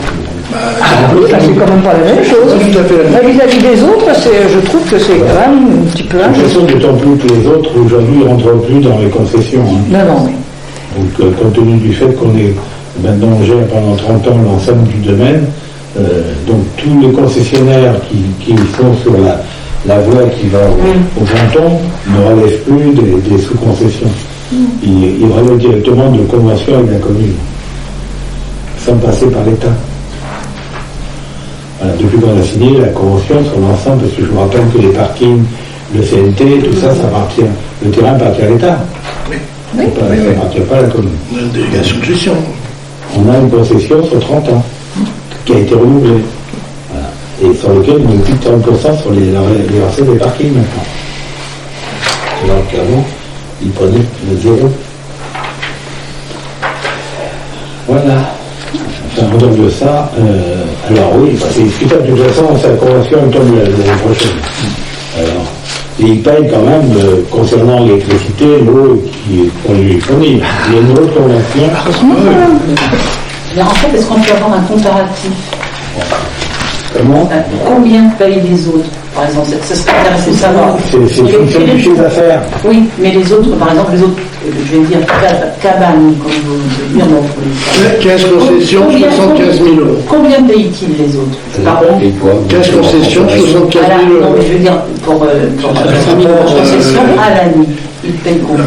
C'est quand même pas la même chose. Vis-à-vis des autres, je trouve que c'est quand même un petit peu J'ai l'impression d'autant plus que les autres, aujourd'hui, ne rentrent plus dans les concessions. Hein. Non. Donc, compte tenu du fait qu'on est maintenant, on gère pendant 30 ans l'ensemble du domaine, donc tous les concessionnaires qui sont sur la voie qui va au canton ne relèvent plus des sous-concessions. Ils relèvent directement de conventions avec la commune, sans passer par l'État. Voilà, depuis qu'on a signé la convention sur l'ensemble, parce que je vous rappelle que les parkings, le CNT, tout ça, ça appartient. Le terrain appartient à l'État. Ça n'appartient pas à la commune. On a une délégation de gestion. On a une concession sur 30 ans qui a été renouvelée. Voilà. Et sur lequel on a plus de 30% sur les recettes des parkings maintenant. Alors qu'avant, ils prenaient le zéro. Voilà. Enfin, en dehors de ça, alors oui, c'est discutable. De toute façon, sa convention tombe l'année prochaine. Alors, et ils payent quand même, concernant l'électricité, l'eau qu'on lui fournit. Il y a une autre convention. En fait, est-ce qu'on peut avoir un comparatif? Comment? Combien payent les autres? Par exemple, ce serait intéressant de savoir. C'est une fonction du chiffre d'affaires. Oui, mais les autres, par exemple, je vais dire cabane, comme vous le dire, 15 concessions, 75 000 €. Combien payent-ils les autres? Pardon? 15 concessions, 75 000 €. Non, mais je veux dire, pour 75 000 € de concessions à l'année, ils payent combien?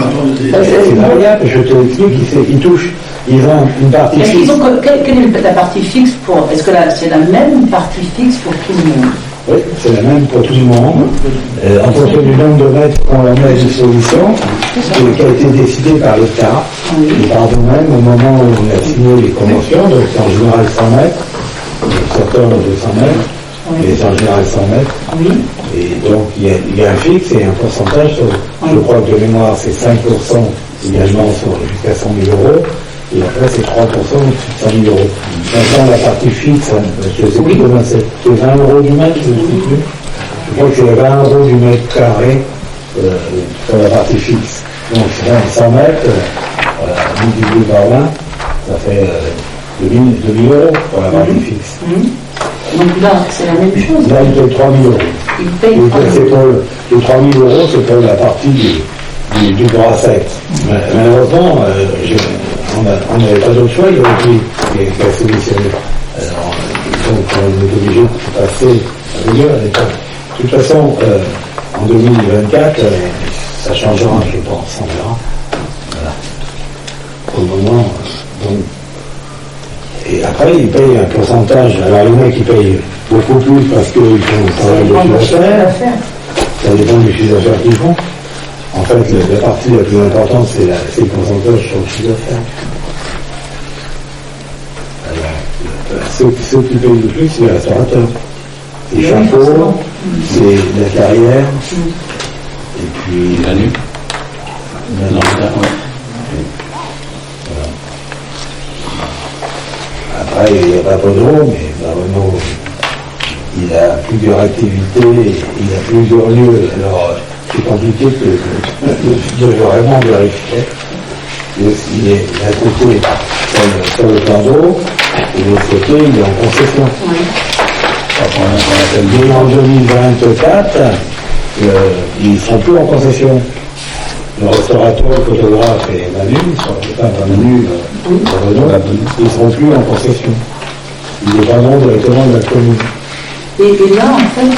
C'est variable, je te l'explique, ils touchent. Ils ont une partie fixe. Quelle est la partie fixe pour... Est-ce que c'est la même partie fixe pour tout le monde? Oui, c'est la même pour tout le monde. En fonction du nombre de mètres qu'on leur met à disposition, qui a été décidé par l'État et par nous-mêmes au moment où on a signé les conventions, donc c'est en général 100 mètres, certains 200 mètres, mais c'est en général 100 mètres. Oui. Et donc il y a un fixe et un pourcentage, je crois que de mémoire c'est 5% également jusqu'à 100 000 €. Et après, c'est 3% de 100 000 €. Maintenant, la partie fixe, je ne sais plus comment c'est 20 € du mètre, je ne sais plus. Je crois que c'est 20 € du mètre carré pour la partie fixe. Donc, 100 mètres, multiplié par 20, ça fait 2 000 € pour la partie fixe. Donc là, c'est la même chose. Là, il paye 3 000 €. Il paye 3 000 €. Les 3 000 €, c'est pour la partie du bras 7. Malheureusement, on n'avait pas d'autre choix, il y avait qui a solutionné. Donc on est obligé de passer à rigueur à l'État. De toute façon, en 2024, ça changera, je pense, on verra. Voilà. Pour le moment, donc. Et après, ils payent un pourcentage. Alors il y en a qui payent beaucoup plus parce qu'ils font travail de chiffre d'affaires. Ça dépend du chiffre d'affaires qu'ils font. En fait, la partie la plus importante, c'est le pourcentage sur le chiffre d'affaires. Ceux qui payent le plus, c'est les restaurateurs. Les chapeaux, c'est la carrière, et puis la nuit. Après, il y a Renault, mais Renault, il a plusieurs activités, il a plusieurs lieux. Alors, c'est compliqué de vraiment vérifier. Il est d'un côté sur le plan d'eau, et de l'autre côté, il est en concession. Dès en 2024, ils ne seront plus en concession. Le restaurateur, le photographe et Manu, ils ne seront plus en concession. Ils dépendront directement de la commune. Et là, en fait,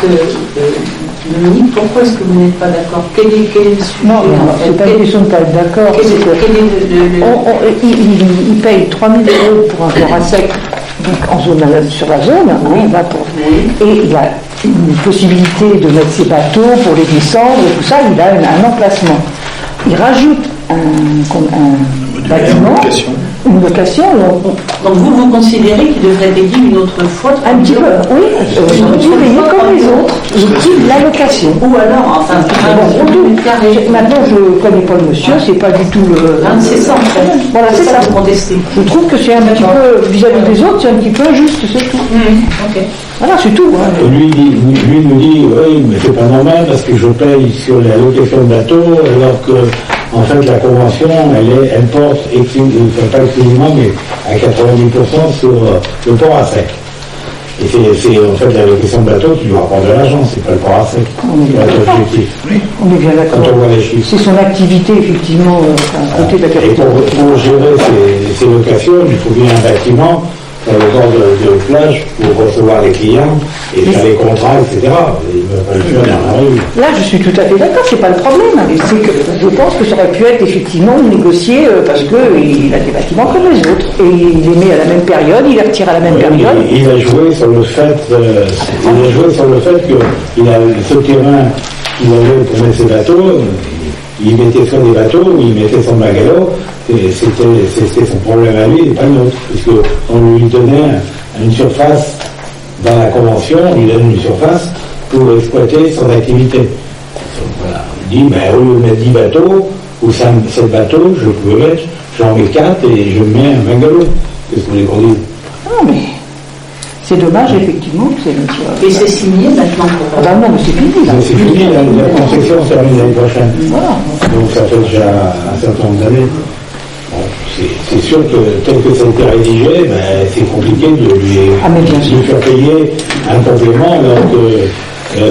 Dominique, pourquoi est-ce que vous n'êtes pas d'accord? Quel est le sujet? Non, c'est pas une question de pas être d'accord. Il paye 3 000 € pour un terrain sec, donc en zone, sur la zone, et il a une possibilité de mettre ses bateaux pour les descendre et tout ça, il a un emplacement. Il rajoute un bâtiment, une location. Donc vous considérez qu'il devrait payer une autre fois? Un petit peu, oui, il payer comme les autres, le prix de la location. Ou alors, enfin, maintenant je ne connais pas le monsieur, c'est pas du tout le... c'est ça en fait. Voilà, c'est ça. Contester. Je trouve que c'est un petit peu, vis-à-vis des autres, c'est un petit peu injuste, c'est tout. Ok. Voilà, c'est tout. Et lui nous dit, oui, mais c'est pas normal parce que je paye sur la location de bateau, alors que, en fait, la convention, elle porte, pas exclusivement, mais à 90% sur le port à sec. Et c'est en fait la location de bateau, tu dois prendre de l'argent, c'est pas le port à sec. On est bien d'accord. On est bien d'accord. Quand on voit les chiffres. C'est son activité, effectivement, à côté de la Et capitale. pour gérer ces locations, il faut bien un bâtiment sur le bord de plage pour recevoir les clients et faire les contrats, etc. Il ne va pas le faire dans la rue. Là, je suis tout à fait d'accord, c'est pas le problème. C'est que je pense que ça aurait pu être effectivement négocié parce qu'il a des bâtiments comme les autres. Et il les met à la même période, il les retire à la même période. Il a joué sur le fait, qu'il a ce terrain qu'il avait pour mettre ses bateaux, il mettait sur des bateaux, il mettait son bagalo, c'était son problème à lui et pas le nôtre, puisqu'on lui donnait une surface dans la convention, on lui donne une surface pour exploiter son activité. Voilà. Il dit, au lieu de mettre 10 bateaux ou 7 bateaux, j'en mets 4 et je mets un bungalow. Qu'est-ce que vous voulez qu'on dise? Non, mais c'est dommage, effectivement. Et c'est signé maintenant pour... non, mais c'est fini. Là. C'est fini, la concession se termine l'année prochaine. Voilà. Donc ça fait déjà un certain nombre d'années. Bon, c'est sûr que tel que ça a été rédigé, c'est compliqué de lui faire payer un complément alors que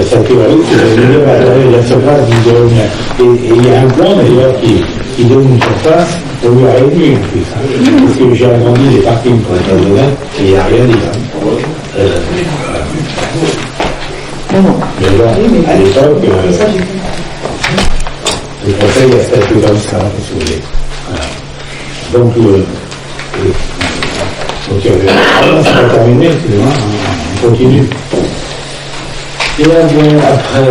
sa théorie, c'est de dire la surface du domaine. Et il y a un plan d'ailleurs qui donne une surface pour lui réduire en plus. Parce que j'ai agrandi les parkings pour être honnête et il n'y a rien dit. Mais bon, à l'époque, le conseil a statué comme ça, si vous voulez. Voilà. Donc, c'est pas terminé, excusez-moi, on continue. Et là, bon, après,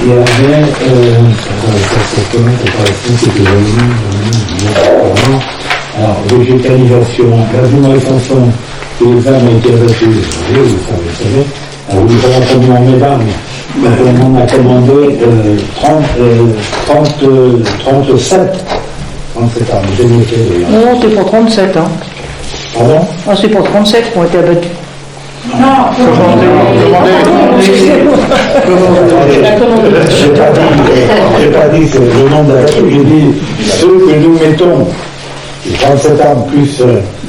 il y avait, alors, végétalisation, l'argumentation que les femmes ont été abattues, vous savez, alors, nous avons commis en mesdames, on a commandé 37 ans, j'ai noté d'ailleurs. Non, c'est pour 37, hein. Pardon? Ah, c'est pour 37 qui ont été abattus. J'ai pas dit c'est le nombre d'abattus, j'ai dit ceux que nous mettons, 37 arbres plus.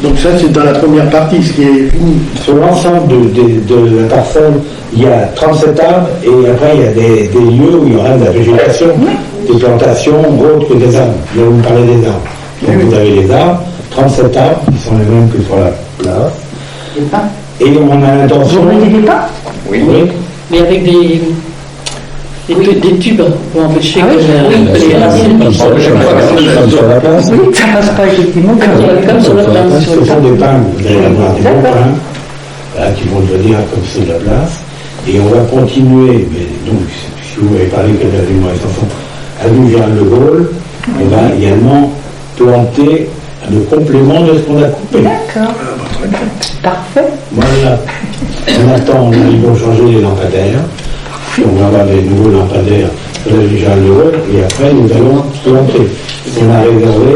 Donc ça c'est dans la première partie, ce qui est fini. Sur l'ensemble de la parcelle, il y a 37 arbres et après il y a des lieux où il y aura de la végétation, des plantations autres que des arbres. Là vous me parlez des arbres. Donc vous avez les arbres, 37 arbres qui sont les mêmes que sur la place. Les pins. Et on a l'intention. Vous mettez des pins? Oui. Mais avec des tubes pour empêcher que les racines Sur la place. Oui, ça passe pas effectivement comme sur la place. Ce sont des pins, vous allez avoir des bons pins, qui vont devenir comme ceux de la place. Et on va continuer, mais donc, si vous avez parlé que de l'alimentation, avenue Jean Le Gaulle, on va également planter le complément de ce qu'on a coupé. D'accord. Parfait. Voilà. On attend, ils vont changer les lampadaires. Puis on va avoir des nouveaux lampadaires de l'avenue Jean Le Gaulle. Et après, nous allons planter. On a réservé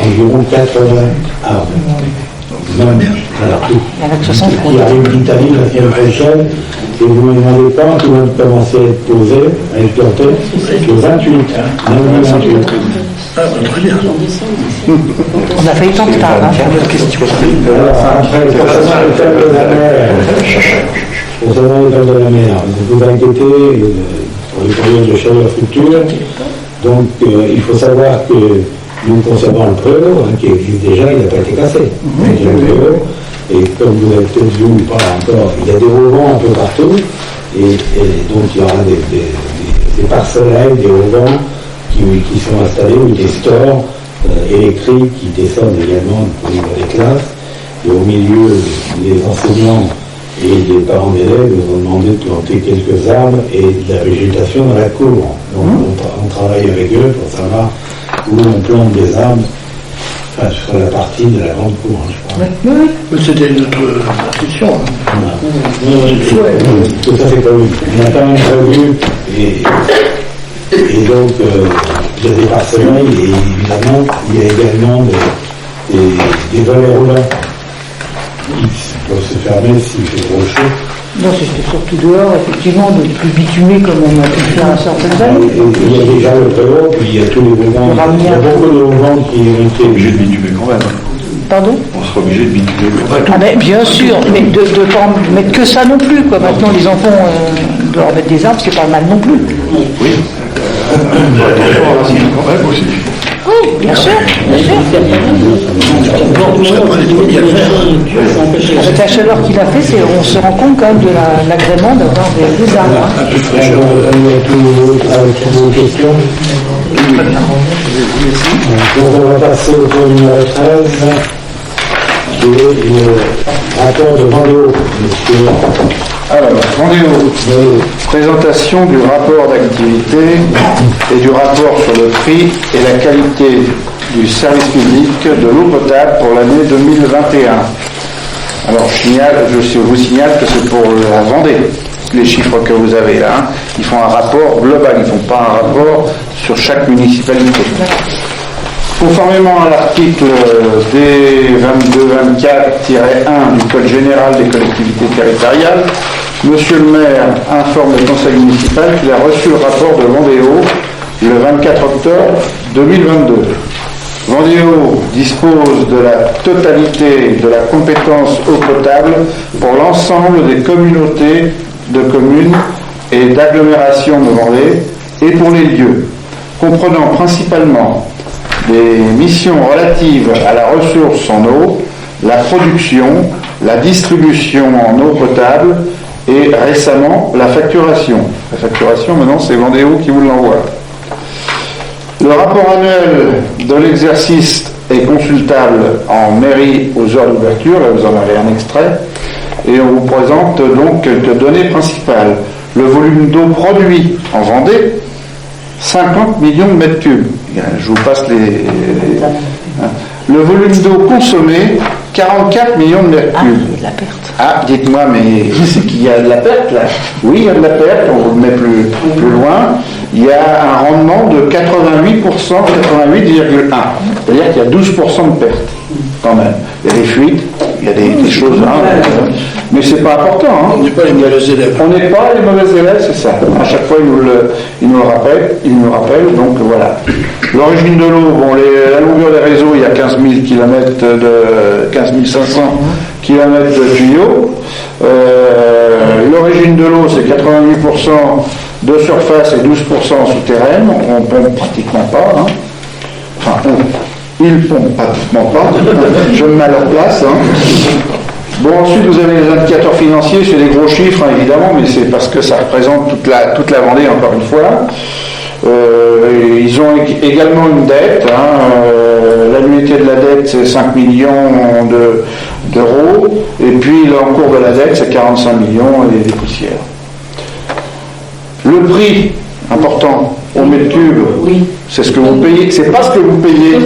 environ 80 arbres. Même, alors, qui arrive d'Italie la semaine prochaine. Et vous me demandez quand ils vont commencer à être posés, à être plantés? Le 28. Le 28. Ah, très bien. On a failli tant de retard, hein, sur notre question. Alors, après, concernant le thème de la mer, ne vous inquiétez pour les périodes de chaleur future. Donc, il faut savoir que nous conservons le préau, qui existe déjà, il n'a pas été cassé. Il y a le préau. Et comme vous l'avez peut-être vu ou pas encore, il y a des auvents un peu partout. Et donc il y aura des parcelles, des auvents qui sont installés, ou des stores électriques qui descendent également au niveau des classes. Et au milieu, les enseignants et les parents d'élèves nous ont demandé de planter quelques arbres et de la végétation dans la cour. Donc on travaille avec eux pour savoir où on plante des arbres, enfin, sur la partie de la grande cour, je crois. Oui. Mais c'était notre discussion. Tout ça c'est prévu. On a quand même prévu et donc il y a des parcelles et évidemment il y a également des volets roulants qui peuvent se fermer s'il fait trop chaud. Non, c'était surtout dehors, effectivement, de plus bitumer comme on a pu le faire à certaines années. Il y a déjà le vélo, puis il y a tous les auvents. Il y a beaucoup de auvents qui ont été Obligé de bitumer quand même. Pardon? On sera obligé de bitumer quand même. Ah ben, bien sûr, mais de ne pas en mettre que ça non plus, quoi. Maintenant, les enfants doivent mettre des arbres, c'est pas mal non plus. Oui. Attention à la quand même aussi. Oui, bien sûr, bien sûr. Avec la chaleur qu'il a fait, on se rend compte quand même de l'agrément d'avoir des arbres. un peu fraîche. Toutes vos questions. Donc on va passer au point numéro 13, qui est le rapport de Vendéo. Monsieur. Alors, Vendéo, présentation du rapport d'activité et du rapport sur le prix et la qualité du service public de l'eau potable pour l'année 2021. Alors, je vous signale que c'est pour la Vendée, les chiffres que vous avez là. Hein. Ils font un rapport global, ils ne font pas un rapport sur chaque municipalité. Conformément à l'article D2224-1 du Code général des collectivités territoriales, Monsieur le maire informe le conseil municipal qu'il a reçu le rapport de Vendéo le 24 octobre 2022. Vendéo dispose de la totalité de la compétence eau potable pour l'ensemble des communautés de communes et d'agglomérations de Vendée et pour les lieux, comprenant principalement des missions relatives à la ressource en eau, la production, la distribution en eau potable et récemment la facturation. La facturation, maintenant, c'est Vendéo qui vous l'envoie. Le rapport annuel de l'exercice est consultable en mairie aux heures d'ouverture, là vous en avez un extrait, et on vous présente donc quelques données principales. Le volume d'eau produit en Vendée, 50 millions de mètres cubes. Je vous passe le volume d'eau consommé, 44 millions de mètres cubes. Il y a de la perte. Ah, dites-moi, mais c'est qu'il y a de la perte là? Oui, il y a de la perte, on vous le met plus loin. Il y a un rendement de 88%, 88,1. C'est-à-dire qu'il y a 12% de perte, quand même. Il y a des fuites, il y a des choses, hein, mais c'est pas important. Hein. On n'est pas les mauvais élèves. On n'est pas les mauvais élèves, c'est ça. À chaque fois, il nous le rappelle, donc voilà. L'origine de l'eau, bon, la longueur des réseaux, il y a 15 500 km de tuyaux. L'origine de l'eau, c'est 88% de surface et 12% souterraine. On pompe pratiquement pas. Hein. Enfin, ils pompent pratiquement pas. Je me mets à leur place. Hein. Bon, ensuite, vous avez les indicateurs financiers, c'est des gros chiffres, hein, évidemment, mais c'est parce que ça représente toute la Vendée, encore une fois. Ils ont également une dette. L'annuité de la dette, c'est 5 millions d'euros. Et puis, l'encours de la dette, c'est 45 millions et des poussières. Le prix, important, au mètre cube, Oui. c'est ce que vous payez. C'est pas ce que vous payez.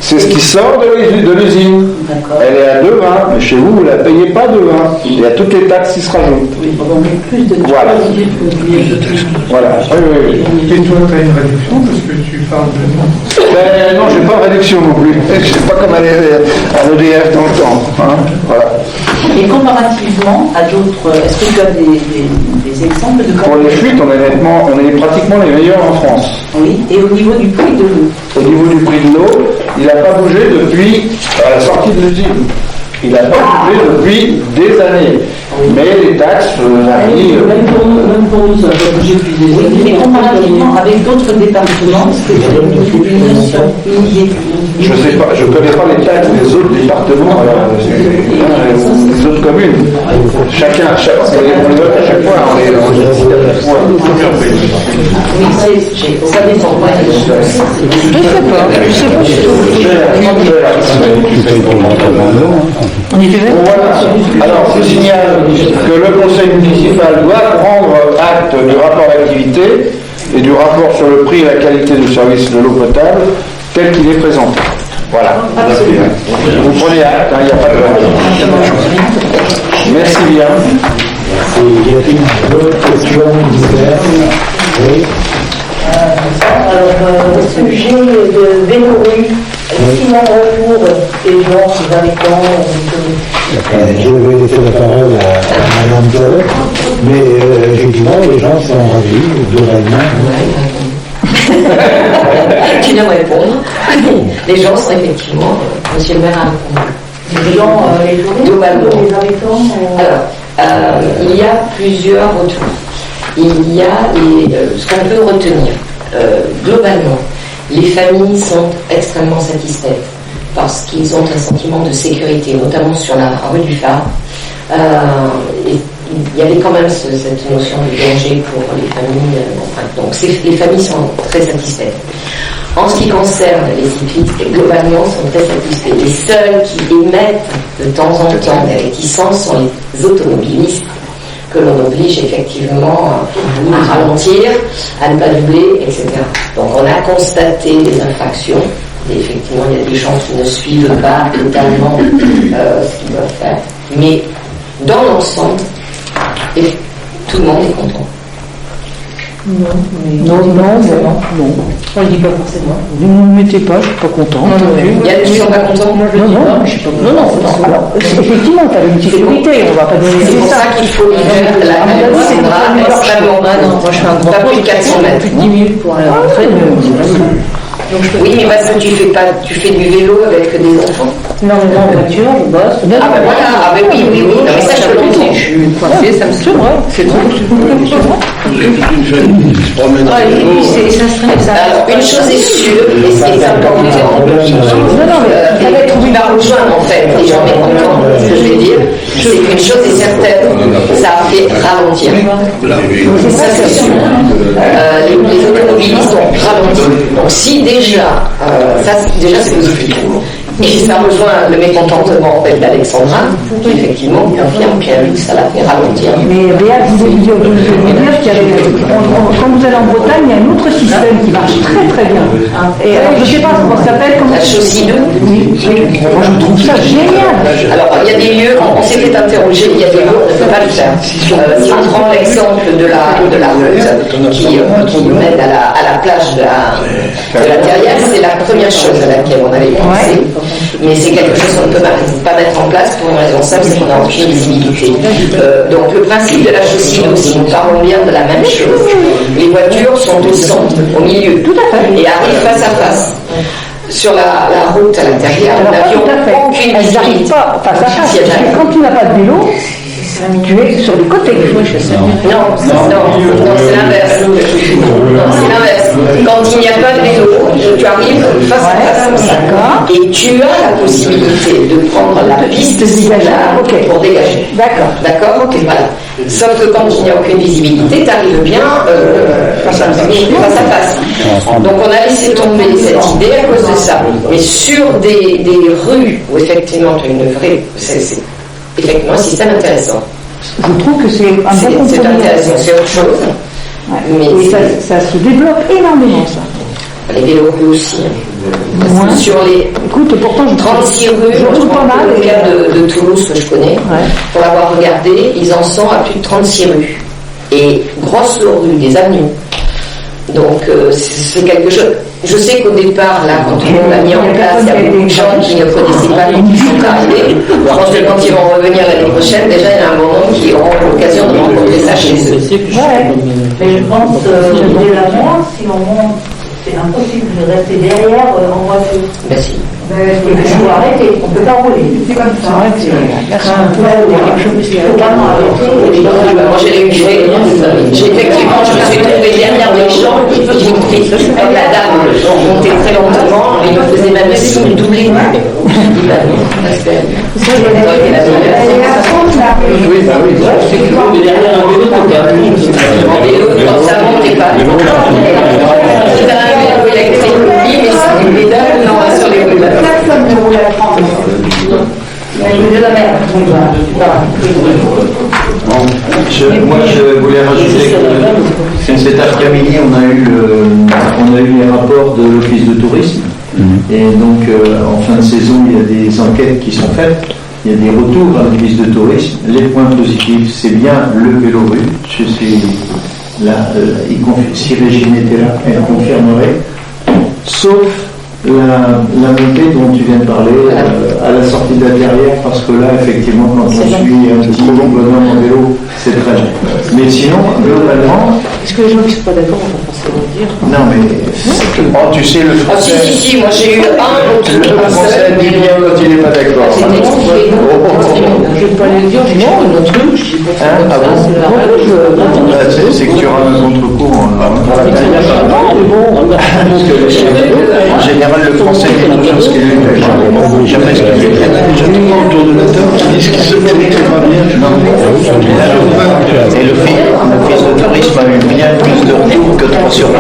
C'est ce qui sort de l'usine. D'accord. Elle est à 2,20, mais chez vous, vous ne la payez pas 2,20. Il y a toutes les taxes qui se rajoutent. Oui, on met plus de Voilà. Voilà. Oui. Et toi, tu as une réduction parce que tu parles de... Ben, non, j'ai pas de réduction non plus. Je sais pas comme à l'EDF dans le temps. Hein. Voilà. Et comparativement à d'autres, est-ce que tu as des exemples de Pour les fuites, on est pratiquement les meilleurs en France. Oui, et au niveau du prix de l'eau. Au niveau du prix de l'eau, il n'a pas bougé depuis la sortie de l'usine. Il n'a pas bougé depuis des années. Mais les taxes varient. Même pour nous, ça va bouger depuis des années. Mais comparativement avec d'autres départements, c'est une notion, une idée. Je sais pas, je connais pas les taxes des autres départements, des autres communes. Chacun, parce qu'on les vote à chaque fois, on les décide à chaque fois. Oui, ça dépend. Voilà. Alors, je signale que le conseil municipal doit prendre acte du rapport d'activité et du rapport sur le prix et la qualité du service de l'eau potable tel qu'il est présenté. Voilà. Vous prenez acte, il n'y a pas de... Merci bien. Y a-t-il d'autres questions diverses? Oui. Au sujet de Vélo-Rue, si on retourne des gens, des habitants, Je vais laisser la parole à Madame Jolle, mais effectivement, les gens sont ravis, globalement. Tu dois répondre. Les gens sont effectivement, monsieur le maire a répondu. les gens, Globalement. les habitants. Alors, il y a plusieurs retours. Il y a ce qu'on peut retenir. Globalement, les familles sont extrêmement satisfaites parce qu'ils ont un sentiment de sécurité, notamment sur la rue du Phare. Il y avait quand même cette notion de danger pour les familles. Donc les familles sont très satisfaites. En ce qui concerne les cyclistes, globalement, sont très satisfaits. Les seuls qui émettent de temps en temps des réticences sont les automobilistes, que l'on oblige effectivement à ralentir, à ne pas doubler, etc. Donc on a constaté des infractions. Et effectivement, il y a des gens qui ne suivent pas totalement ce qu'ils doivent faire. Mais dans l'ensemble, tout le monde est content. Non. On ne le dit pas forcément. Ne me mettez pas, je suis pas content. Il y a qui ne sont pas contents. Moi, je le dis pas. Je suis pas content. Non. Alors, effectivement, tu as une sécurité, on va pas donner C'est pour ça qu'il faut lui faire la loi Sandra extrêmement. Moi, je fais un pas plus de 400 mètres. plus de 10 minutes pour aller à l'entrée. Oui, mais parce que tu fais du vélo avec des enfants. Non, mais en voiture, je bosse. Ah ben voilà, ah ben oui. Non, mais ça je te l'entends. Je suis coincée, ça me saoule. C'est tout. Une famille qui se promène à vélo. Alors, une chose est sûre, et c'est important, qui va rejoindre en fait les gens mécontents, ce que je vais dire, c'est qu'une chose est certaine, ça a fait ralentir. Ça c'est sûr. Les automobilistes ont ralenti. Donc si déjà, c'est positif. Et ça rejoint le mécontentement en fait, d'Alexandra, qui effectivement confirme que ça l'a fait ralentir. Mais Réa, vous voulez dire quand vous allez en Bretagne, il y a un autre système qui marche très très bien. Et alors, je ne sais pas comment ça s'appelle. La chaussée 2. Oui. Moi je trouve ça génial. Alors il y a des lieux, on s'est fait interroger, il y a des lieux où on ne peut pas le faire. Si on prend l'exemple de la route qui mène à la plage de la Terrière, c'est la première chose à laquelle on avait pensé. Mais c'est quelque chose qu'on ne peut pas mettre en place pour une raison simple, c'est qu'on n'a aucune visibilité. Donc le principe de la chaussée, si nous parlons bien de la même chose, les voitures sont au centre, au milieu, Tout à fait. et arrivent face à face. Sur la route à l'intérieur, nous n'avions aucune Elles visibilité. n'arrivent pas face à face. Parce que quand tu n'as pas de vélo, tu es sur les côtés. Non, c'est l'inverse. Quand il n'y a pas de vélo, tu arrives face à face. Et tu as la possibilité de prendre la piste cyclable pour dégager. D'accord. Voilà. Sauf que quand il n'y a aucune visibilité, tu arrives bien face à face. Donc on a laissé tomber cette idée à cause de ça. Mais sur des rues où effectivement tu as une vraie... C'est effectivement un système intéressant. Je trouve que c'est un bon compromis. C'est intéressant, c'est autre chose. Ouais. Mais et ça se développe énormément, ça. Les vélos aussi. Ouais. Sur les Écoute, pourtant, je 36 rues, je trouve pas mal. le cas de Toulouse que je connais, pour l'avoir regardé, ils en sont à plus de 36 rues. Et grosses rues, des avenues. Donc c'est quelque chose. Je sais qu'au départ, là, quand on l'a mis en place, il y a beaucoup de gens qui ne connaissaient pas qui sont arrivés. Je pense que quand ils vont revenir l'année prochaine, déjà il y en a un bon nombre qui auront l'occasion de rencontrer ça chez eux. Mais je pense dès la mois, si on monte, c'est impossible de rester derrière en voiture. Merci. Il faut arrêter, on ne peut pas rouler. C'est comme ça. Là, j'ai effectivement, je me suis trouvée derrière des gens qui comme la dame montait très lentement et me faisait même signe doubler. Oui, bah oui. Mais derrière un vélo, Quand ça montait pas. C'était un vélo électrique, oui, mais c'est une pédale, non, sur les roues. Personne ne roule à 30. Moi, je voulais rajouter que cet après-midi, on a eu les rapports de l'Office de tourisme. Et donc, en fin de saison, il y a des enquêtes qui sont faites. Il y a des retours à l'Office de tourisme. Les points positifs, c'est bien le vélo rue. Je suis là, si Régine était là, elle confirmerait. Sauf la montée dont tu viens de parler à la sortie de la Terrière, parce que là, effectivement, quand on suit un petit bonhomme en vélo, c'est très bien. Mais sinon, globalement... Est-ce que les gens qui ne sont pas d'accord vont forcément dire? Non, mais... Oh, tu sais, le Ah, français... si, moi j'ai eu Le français dit bien quand il n'est pas d'accord. Je ne vais pas les dire, j'ai non, notre truc, je dis pas Ah bon? C'est que tu auras un contre-cours pour la Terrière. Parce que en général, le français dit quelque chose qui lui plaît. Jamais ce qui lui plaît. J'attends autour de la table qui disent qu'il se fait très bien. Et l'Office de tourisme a eu bien plus de retours que 3 sur 8.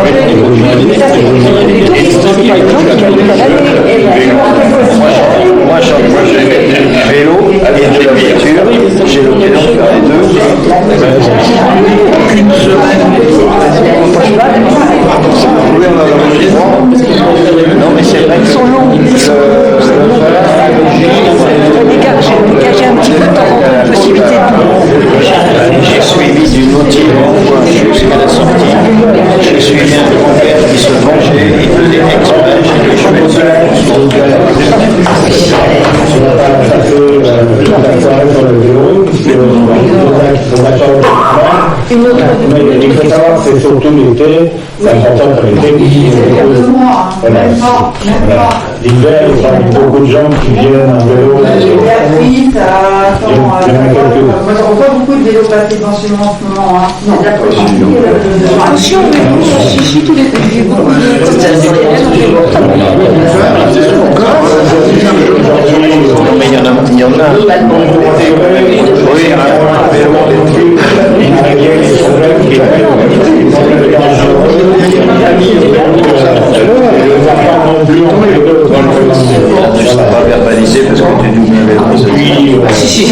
Moi, j'ai vélo, avec la voiture, j'ai l'occasion de faire les deux. Une semaine. Oui, on a la non, mais c'est vrai qu'ils sont longs. Dégager un petit peu de temps, possibilité de... J'ai suivi du Nautier jusqu'à la sortie. J'ai suivi un grand-père qui se vengeait, il faisait exprès, j'ai joué il faut savoir que c'est surtout l'été, c'est important pour l'été. L'hiver, il y a beaucoup de gens qui viennent en vélo. Moi, j'en vois pas beaucoup de vélos passer dans ce moment en ce moment. Non, d'accord. Attention, si tous les pays vont... Mais il y en a. Oui, il y en a un vélo électrique. Tu ne seras pas verbalisé parce que tu es double vélo. Si.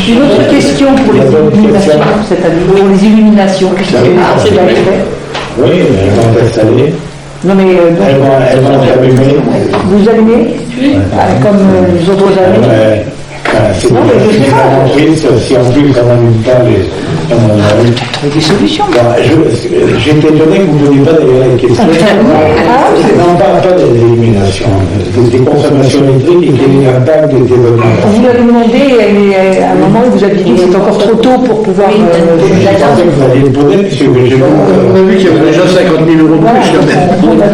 Une autre question pour les illuminations cette année. Pour les illuminations, qu'est-ce que c'est fait? Oui, elles vont s'installer. Non mais elles vont s'allumer. Vous allumez comme les autres années? C'est triste si en plus on n'allume pas les... Avec des solutions. J'étais étonné que vous ne veniez pas d'ailleurs la question. Non, pas des éliminations, des consommations électriques et des impacts des développements. Vous l'avez demandé à un moment où vous avez dit que c'est encore trop tôt pour pouvoir... Vous allez le poser, puisque j'ai vu... On a vu qu'il y avait déjà 50 000 euros de plus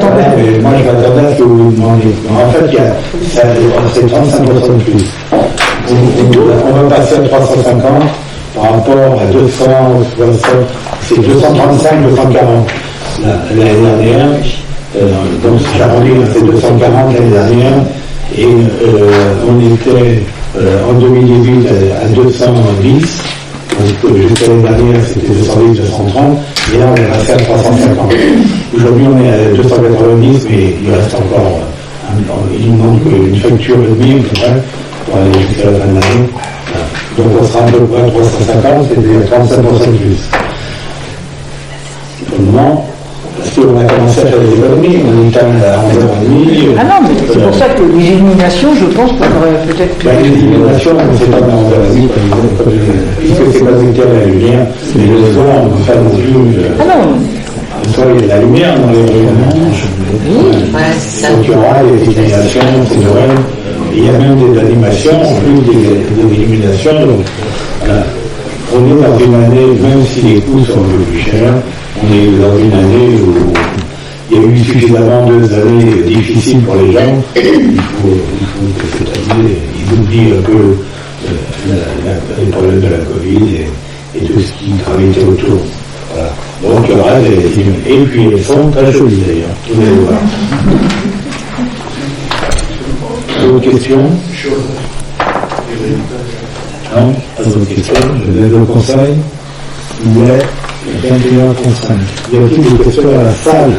quand même. Moi, je m'attendais à ce que vous me demandiez. En fait, c'est 35% de plus. On va passer à 350 par rapport à 200, c'est 235, 240 l'année dernière. Donc j'arrondis, c'est 240 l'année dernière. Et on était en 2018 à 210. Donc jusqu'à l'année dernière, c'était 210, 230. Et là, on est passé à 350. Aujourd'hui, on est à 290, mais il reste encore, il manque une facture et demie, pour aller jusqu'à la fin de l'année. Donc on sera à peu près à 350, c'est 35% de plus. Seulement, parce qu'on a commencé à faire des économies, on est à 11h30. Ah non, mais c'est pour ça que les illuminations, je pense, peuvent peut-être... Les illuminations, c'est pas dans 11h30, puisque c'est pas intérêt à la lumière, mais le soir, on ne peut pas non plus... Ah non. Comme ça, il y a de la lumière dans les rayonnements. Donc il y aura des illuminations, c'est Noël. Il y a même des animations, en plus des illuminations. Donc, voilà. On est dans une année, même si les coûts sont un peu plus chers, on est dans une année où il y a eu suffisamment d'années difficiles pour les gens. Il faut que cette année, ils oublient un peu les problèmes de la Covid et tout ce qui gravitait autour. Voilà. Donc il y aura des... Et puis elles sont très jolies d'ailleurs. Vous allez voir. D'autres questions? Non? Pas d'autres questions? Je lève le conseil. Il est 21h35. Y a-t-il des questions à la salle?